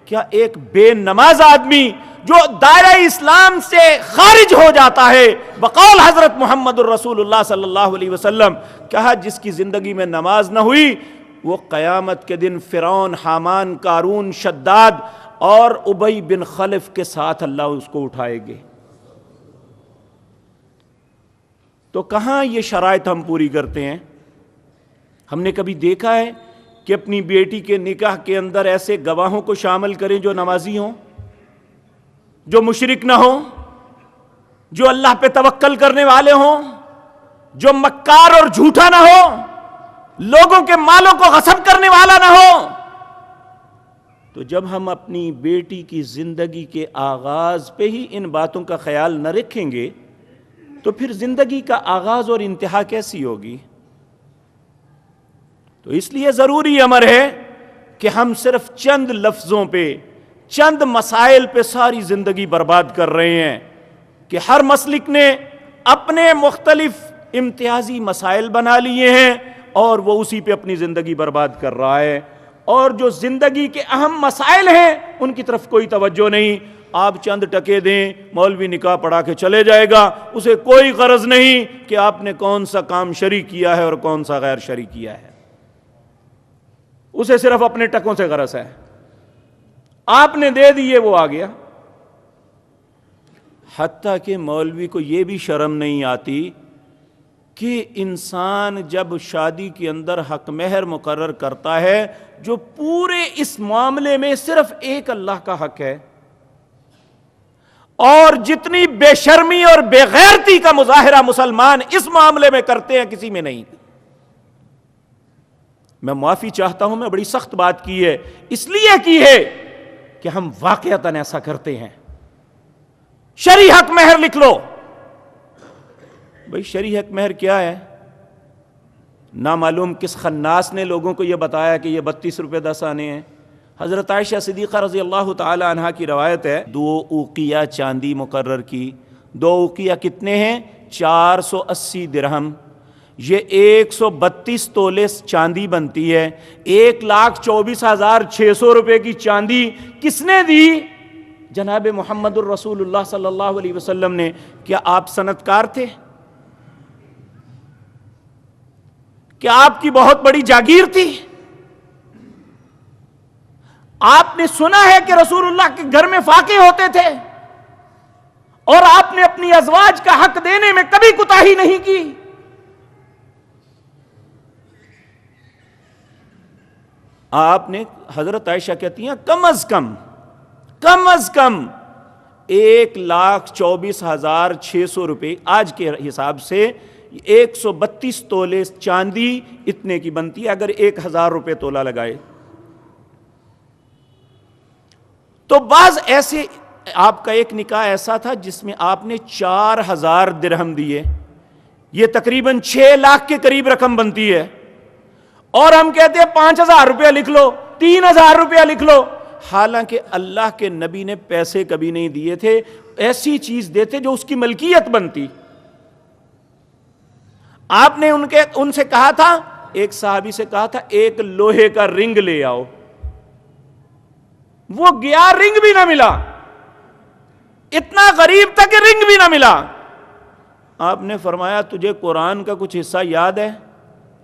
کیا ایک بے نماز آدمی جو دائرہ اسلام سے خارج ہو جاتا ہے، بقول حضرت محمد الرسول اللہ صلی اللہ علیہ وسلم کہا جس کی زندگی میں نماز نہ ہوئی وہ قیامت کے دن فرعون، حامان، قارون، شداد اور ابی بن خلف کے ساتھ اللہ اس کو اٹھائے گے۔ تو کہاں یہ شرائط ہم پوری کرتے ہیں؟ ہم نے کبھی دیکھا ہے کہ اپنی بیٹی کے نکاح کے اندر ایسے گواہوں کو شامل کریں جو نمازی ہوں، جو مشرک نہ ہوں، جو اللہ پہ توکل کرنے والے ہوں، جو مکار اور جھوٹا نہ ہو، لوگوں کے مالوں کو غصب کرنے والا نہ ہو؟ تو جب ہم اپنی بیٹی کی زندگی کے آغاز پہ ہی ان باتوں کا خیال نہ رکھیں گے تو پھر زندگی کا آغاز اور انتہا کیسی ہوگی؟ تو اس لیے ضروری امر ہے کہ ہم صرف چند لفظوں پہ، چند مسائل پہ ساری زندگی برباد کر رہے ہیں کہ ہر مسلک نے اپنے مختلف امتیازی مسائل بنا لیے ہیں اور وہ اسی پہ اپنی زندگی برباد کر رہا ہے، اور جو زندگی کے اہم مسائل ہیں ان کی طرف کوئی توجہ نہیں۔ آپ چند ٹکے دیں، مولوی نکاح پڑھا کے چلے جائے گا، اسے کوئی غرض نہیں کہ آپ نے کون سا کام شرعی کیا ہے اور کون سا غیر شرعی کیا ہے، اسے صرف اپنے ٹکوں سے غرض ہے۔ آپ نے دے دیے وہ آ گیا۔ حتیٰ کہ مولوی کو یہ بھی شرم نہیں آتی کہ انسان جب شادی کے اندر حق مہر مقرر کرتا ہے جو پورے اس معاملے میں صرف ایک اللہ کا حق ہے، اور جتنی بے شرمی اور بے غیرتی کا مظاہرہ مسلمان اس معاملے میں کرتے ہیں کسی میں نہیں۔ میں معافی چاہتا ہوں، میں بڑی سخت بات کی ہے، اس لیے کی ہے کہ ہم واقعتاً ایسا کرتے ہیں۔ شرعی حق مہر لکھ لو۔ بھئی شرعی حق مہر کیا ہے؟ نامعلوم کس خناس نے لوگوں کو یہ بتایا کہ یہ 32 روپے 10 آنے ہیں۔ حضرت عائشہ صدیقہ رضی اللہ تعالی عنہا کی روایت ہے، 2 اوقیہ چاندی مقرر کی۔ 2 اوقیہ کتنے ہیں؟ 480 درہم، یہ 132 تولے چاندی بنتی ہے۔ 1,24,600 روپے کی چاندی کس نے دی؟ جناب محمد الرسول اللہ صلی اللہ علیہ وسلم نے۔ کیا آپ صنعت کار تھے؟ کیا آپ کی بہت بڑی جاگیر تھی؟ آپ نے سنا ہے کہ رسول اللہ کے گھر میں فاقے ہوتے تھے اور آپ نے اپنی ازواج کا حق دینے میں کبھی کوتاہی نہیں کی۔ آپ نے، حضرت عائشہ کہتی ہیں کم از کم 1,24,600 روپے آج کے حساب سے 132 تولے چاندی اتنے کی بنتی ہے اگر 1,000 روپے تولہ لگائے۔ تو بعض ایسے، آپ کا ایک نکاح ایسا تھا جس میں آپ نے 4,000 درہم دیے، یہ تقریباً 6 لاکھ کے قریب رقم بنتی ہے، اور ہم کہتے ہیں 5,000 روپیہ لکھ لو، 3,000 روپیہ لکھ لو۔ حالانکہ اللہ کے نبی نے پیسے کبھی نہیں دیے تھے، ایسی چیز دیتے جو اس کی ملکیت بنتی۔ آپ نے ان سے کہا تھا، ایک صحابی سے کہا تھا ایک لوہے کا رنگ لے آؤ، وہ گیا رنگ بھی نہ ملا، اتنا غریب تھا کہ رنگ بھی نہ ملا۔ آپ نے فرمایا تجھے قرآن کا کچھ حصہ یاد ہے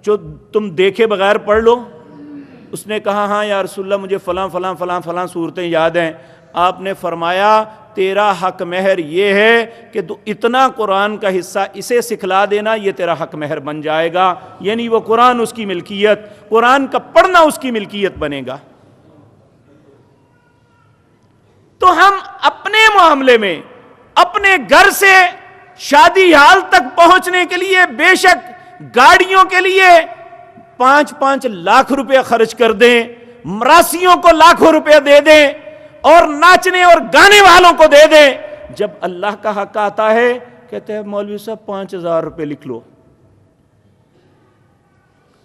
جو تم دیکھے بغیر پڑھ لو؟ اس نے کہا ہاں یا رسول اللہ مجھے فلاں فلاں فلاں فلاں صورتیں یاد ہیں۔ آپ نے فرمایا تیرا حق مہر یہ ہے کہ تو اتنا قرآن کا حصہ اسے سکھلا دینا، یہ تیرا حق مہر بن جائے گا، یعنی وہ قرآن اس کی ملکیت، قرآن کا پڑھنا اس کی ملکیت بنے گا۔ تو ہم اپنے معاملے میں اپنے گھر سے شادی حال تک پہنچنے کے لیے بے شک گاڑیوں کے لیے 5-5 لاکھ روپے خرچ کر دیں، مراسیوں کو لاکھوں روپے دے دیں اور ناچنے اور گانے والوں کو دے دیں، جب اللہ کا حق آتا ہے کہتے ہیں مولوی صاحب 5,000 روپے لکھ لو،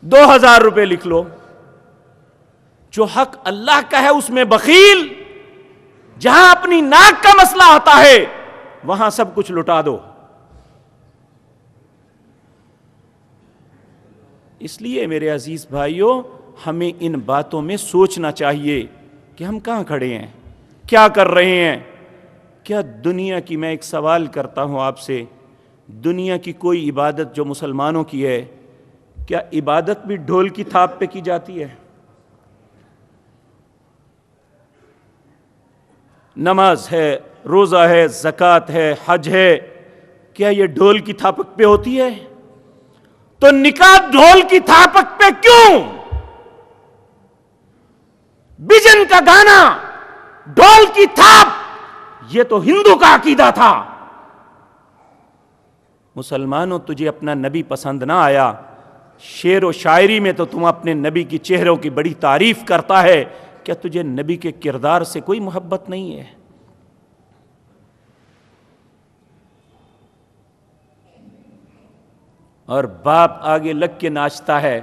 2,000 روپے لکھ لو۔ جو حق اللہ کا ہے اس میں بخیل، جہاں اپنی ناک کا مسئلہ آتا ہے وہاں سب کچھ لٹا دو۔ اس لیے میرے عزیز بھائیوں ہمیں ان باتوں میں سوچنا چاہیے کہ ہم کہاں کھڑے ہیں، کیا کر رہے ہیں۔ کیا دنیا کی، میں ایک سوال کرتا ہوں آپ سے، دنیا کی کوئی عبادت جو مسلمانوں کی ہے، کیا عبادت بھی ڈھول کی تھاپ پہ کی جاتی ہے؟ نماز ہے، روزہ ہے، زکوٰۃ ہے، حج ہے، کیا یہ ڈھول کی تھاپک پہ ہوتی ہے؟ تو نکاح ڈھول کی تھاپک پہ کیوں؟ بجن کا گانا، ڈھول کی تھاپ، یہ تو ہندو کا عقیدہ تھا۔ مسلمانوں تجھے اپنا نبی پسند نہ آیا، شعر و شاعری میں تو تم اپنے نبی کی چہروں کی بڑی تعریف کرتا ہے، کیا تجھے نبی کے کردار سے کوئی محبت نہیں ہے؟ اور باپ آگے لگ کے ناچتا ہے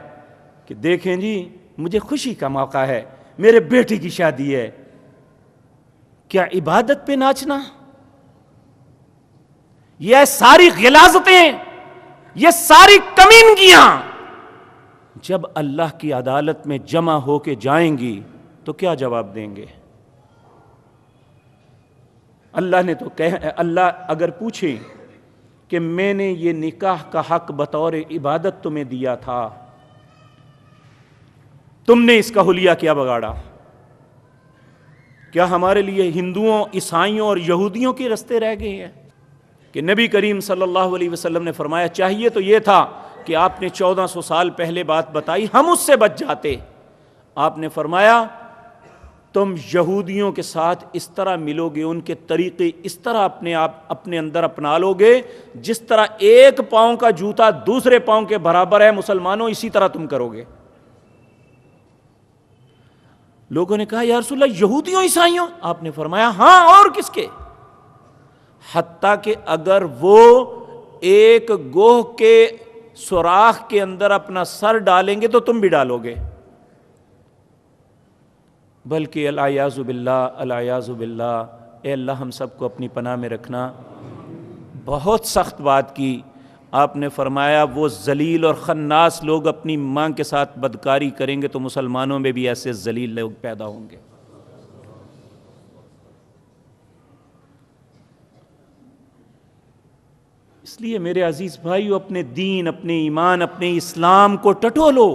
کہ دیکھیں جی مجھے خوشی کا موقع ہے، میرے بیٹے کی شادی ہے۔ کیا عبادت پہ ناچنا؟ یہ ساری غلاظتیں، یہ ساری کمینگیاں جب اللہ کی عدالت میں جمع ہو کے جائیں گی تو کیا جواب دیں گے؟ اللہ نے تو اللہ اگر پوچھیں کہ میں نے یہ نکاح کا حق بطور عبادت تمہیں دیا تھا، تم نے اس کا حلیہ کیا بگاڑا؟ کیا ہمارے لیے ہندوؤں، عیسائیوں اور یہودیوں کے رستے رہ گئے ہیں؟ کہ نبی کریم صلی اللہ علیہ وسلم نے فرمایا چاہیے تو یہ تھا کہ آپ نے 1400 سال پہلے بات بتائی، ہم اس سے بچ جاتے۔ آپ نے فرمایا تم یہودیوں کے ساتھ اس طرح ملو گے، ان کے طریقے اس طرح اپنے اندر اپنا لو گے، جس طرح ایک پاؤں کا جوتا دوسرے پاؤں کے برابر ہے، مسلمانوں اسی طرح تم کرو گے۔ لوگوں نے کہا یا رسول اللہ یہودیوں عیسائیوں؟ آپ نے فرمایا ہاں، اور کس کے؟ حتیٰ کہ اگر وہ ایک گوہ کے سوراخ کے اندر اپنا سر ڈالیں گے تو تم بھی ڈالو گے۔ بلکہ العیاذ باللہ، العیاذ باللہ، اے اللہ ہم سب کو اپنی پناہ میں رکھنا۔ بہت سخت بات کی۔ آپ نے فرمایا وہ ذلیل اور خناس لوگ اپنی ماں کے ساتھ بدکاری کریں گے تو مسلمانوں میں بھی ایسے ذلیل لوگ پیدا ہوں گے۔ اس لیے میرے عزیز بھائیو اپنے دین، اپنے ایمان، اپنے اسلام کو ٹٹولو،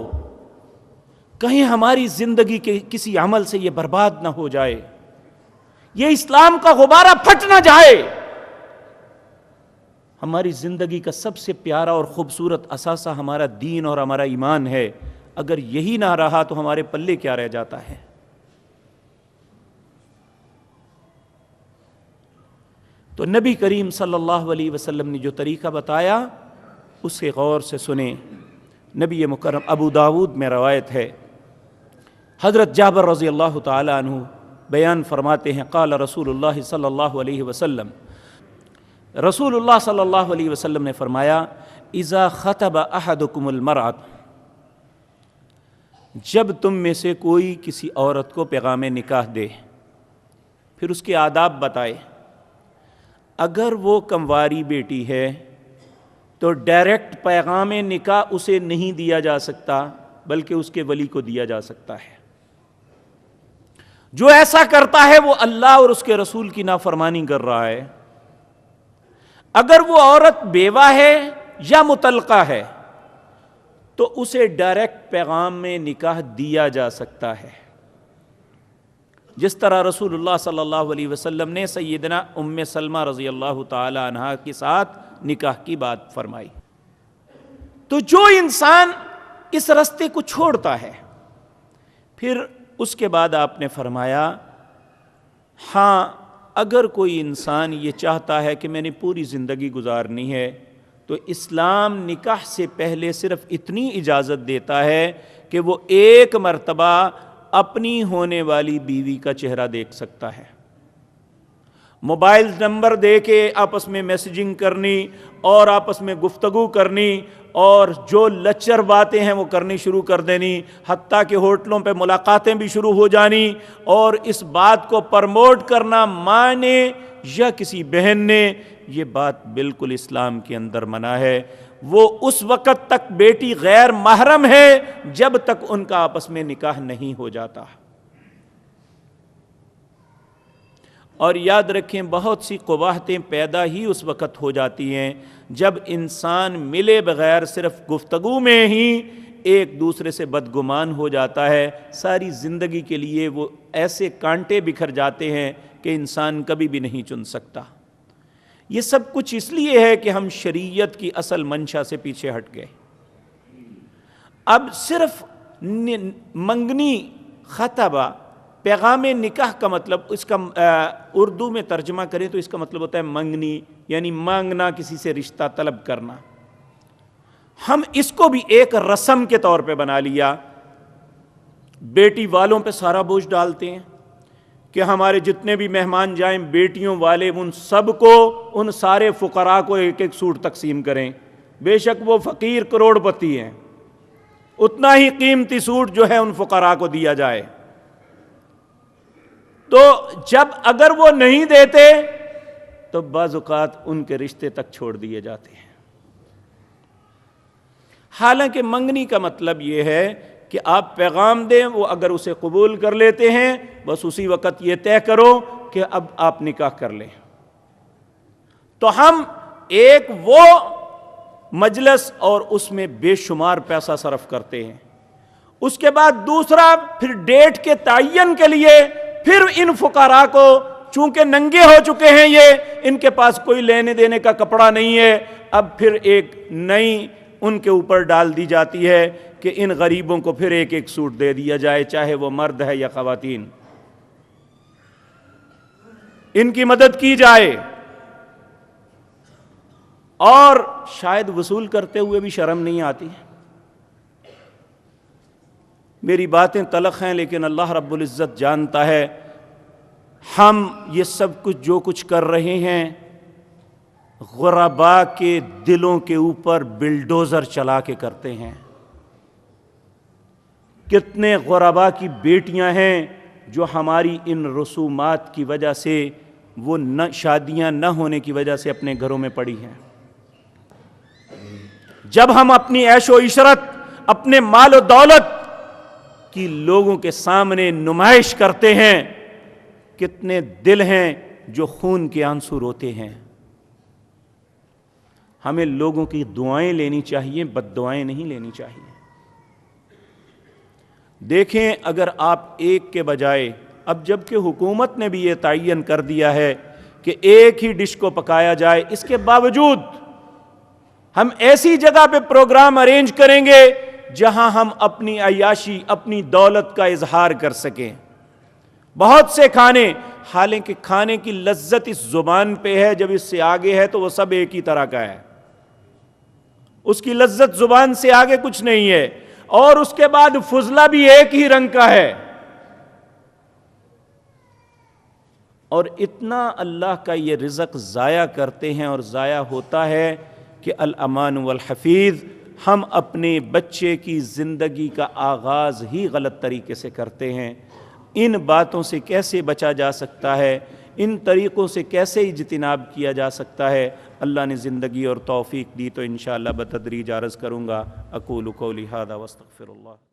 کہیں ہماری زندگی کے کسی عمل سے یہ برباد نہ ہو جائے، یہ اسلام کا غبارہ پھٹ نہ جائے۔ ہماری زندگی کا سب سے پیارا اور خوبصورت اثاثہ ہمارا دین اور ہمارا ایمان ہے، اگر یہی نہ رہا تو ہمارے پلے کیا رہ جاتا ہے؟ تو نبی کریم صلی اللہ علیہ وسلم نے جو طریقہ بتایا اسے غور سے سنیں۔ نبی مکرم، ابو داود میں روایت ہے، حضرت جابر رضی اللہ تعالی عنہ بیان فرماتے ہیں قال رسول اللہ صلی اللہ علیہ وسلم، رسول اللہ صلی اللہ علیہ وسلم نے فرمایا اذا خطب احدکم المرأة، جب تم میں سے کوئی کسی عورت کو پیغام نکاح دے، پھر اس کے آداب بتائے۔ اگر وہ کنواری بیٹی ہے تو ڈائریکٹ پیغام نکاح اسے نہیں دیا جا سکتا، بلکہ اس کے ولی کو دیا جا سکتا ہے۔ جو ایسا کرتا ہے وہ اللہ اور اس کے رسول کی نافرمانی کر رہا ہے۔ اگر وہ عورت بیوہ ہے یا مطلقہ ہے تو اسے ڈائریکٹ پیغام میں نکاح دیا جا سکتا ہے، جس طرح رسول اللہ صلی اللہ علیہ وسلم نے سیدنا ام سلمہ رضی اللہ تعالی عنہا کے ساتھ نکاح کی بات فرمائی۔ تو جو انسان اس راستے کو چھوڑتا ہے، پھر اس کے بعد آپ نے فرمایا ہاں اگر کوئی انسان یہ چاہتا ہے کہ میں نے پوری زندگی گزارنی ہے تو اسلام نکاح سے پہلے صرف اتنی اجازت دیتا ہے کہ وہ ایک مرتبہ اپنی ہونے والی بیوی کا چہرہ دیکھ سکتا ہے۔ موبائل نمبر دے کے آپس میں میسیجنگ کرنی اور آپس میں گفتگو کرنی اور جو لچر باتیں ہیں وہ کرنی شروع کر دینی، حتیٰ کہ ہوٹلوں پہ ملاقاتیں بھی شروع ہو جانی، اور اس بات کو پرموٹ کرنا ماں نے یا کسی بہن نے، یہ بات بالکل اسلام کے اندر منع ہے۔ وہ اس وقت تک بیٹی غیر محرم ہے جب تک ان کا آپس میں نکاح نہیں ہو جاتا۔ اور یاد رکھیں بہت سی قباحتیں پیدا ہی اس وقت ہو جاتی ہیں جب انسان ملے بغیر صرف گفتگو میں ہی ایک دوسرے سے بدگمان ہو جاتا ہے، ساری زندگی کے لیے وہ ایسے کانٹے بکھر جاتے ہیں کہ انسان کبھی بھی نہیں چن سکتا۔ یہ سب کچھ اس لیے ہے کہ ہم شریعت کی اصل منشا سے پیچھے ہٹ گئے۔ اب صرف منگنی خطبہ، پیغام نکاح کا مطلب، اس کا اردو میں ترجمہ کریں تو اس کا مطلب ہوتا ہے منگنی، یعنی مانگنا، کسی سے رشتہ طلب کرنا۔ ہم اس کو بھی ایک رسم کے طور پہ بنا لیا، بیٹی والوں پہ سارا بوجھ ڈالتے ہیں کہ ہمارے جتنے بھی مہمان جائیں بیٹیوں والے ان سب کو، ان سارے فقراء کو ایک ایک سوٹ تقسیم کریں، بے شک وہ فقیر کروڑ پتی ہیں، اتنا ہی قیمتی سوٹ جو ہے ان فقراء کو دیا جائے۔ تو جب اگر وہ نہیں دیتے تو بعض اوقات ان کے رشتے تک چھوڑ دیے جاتے ہیں۔ حالانکہ منگنی کا مطلب یہ ہے کہ آپ پیغام دیں، وہ اگر اسے قبول کر لیتے ہیں بس اسی وقت یہ طے کرو کہ اب آپ نکاح کر لیں۔ تو ہم ایک وہ مجلس اور اس میں بے شمار پیسہ صرف کرتے ہیں، اس کے بعد دوسرا پھر ڈیٹ کے تعین کے لیے پھر ان فقراء کو، چونکہ ننگے ہو چکے ہیں یہ، ان کے پاس کوئی لینے دینے کا کپڑا نہیں ہے، اب پھر ایک نئی ان کے اوپر ڈال دی جاتی ہے کہ ان غریبوں کو پھر ایک ایک سوٹ دے دیا جائے، چاہے وہ مرد ہے یا خواتین، ان کی مدد کی جائے۔ اور شاید وصول کرتے ہوئے بھی شرم نہیں آتی۔ میری باتیں تلخ ہیں لیکن اللہ رب العزت جانتا ہے ہم یہ سب کچھ جو کچھ کر رہے ہیں غرباء کے دلوں کے اوپر بلڈوزر چلا کے کرتے ہیں۔ کتنے غرباء کی بیٹیاں ہیں جو ہماری ان رسومات کی وجہ سے، وہ شادیاں نہ ہونے کی وجہ سے اپنے گھروں میں پڑی ہیں۔ جب ہم اپنی عیش و عشرت، اپنے مال و دولت کی لوگوں کے سامنے نمائش کرتے ہیں، کتنے دل ہیں جو خون کے آنسو روتے ہیں۔ ہمیں لوگوں کی دعائیں لینی چاہیے، بد دعائیں نہیں لینی چاہیے۔ دیکھیں اگر آپ ایک کے بجائے، اب جب کہ حکومت نے بھی یہ تعین کر دیا ہے کہ ایک ہی ڈش کو پکایا جائے، اس کے باوجود ہم ایسی جگہ پہ پروگرام ارینج کریں گے جہاں ہم اپنی عیاشی، اپنی دولت کا اظہار کر سکیں۔ بہت سے کھانے، حالانکہ کھانے کی لذت اس زبان پہ ہے، جب اس سے آگے ہے تو وہ سب ایک ہی طرح کا ہے، اس کی لذت زبان سے آگے کچھ نہیں ہے، اور اس کے بعد فضلہ بھی ایک ہی رنگ کا ہے۔ اور اتنا اللہ کا یہ رزق ضائع کرتے ہیں، اور ضائع ہوتا ہے کہ الامان والحفیظ، ہم اپنے بچے کی زندگی کا آغاز ہی غلط طریقے سے کرتے ہیں۔ ان باتوں سے کیسے بچا جا سکتا ہے، ان طریقوں سے کیسے اجتناب کیا جا سکتا ہے، اللہ نے زندگی اور توفیق دی تو انشاءاللہ بتدریج عرض کروں گا۔ اقول قولی ھذا واستغفر اللہ۔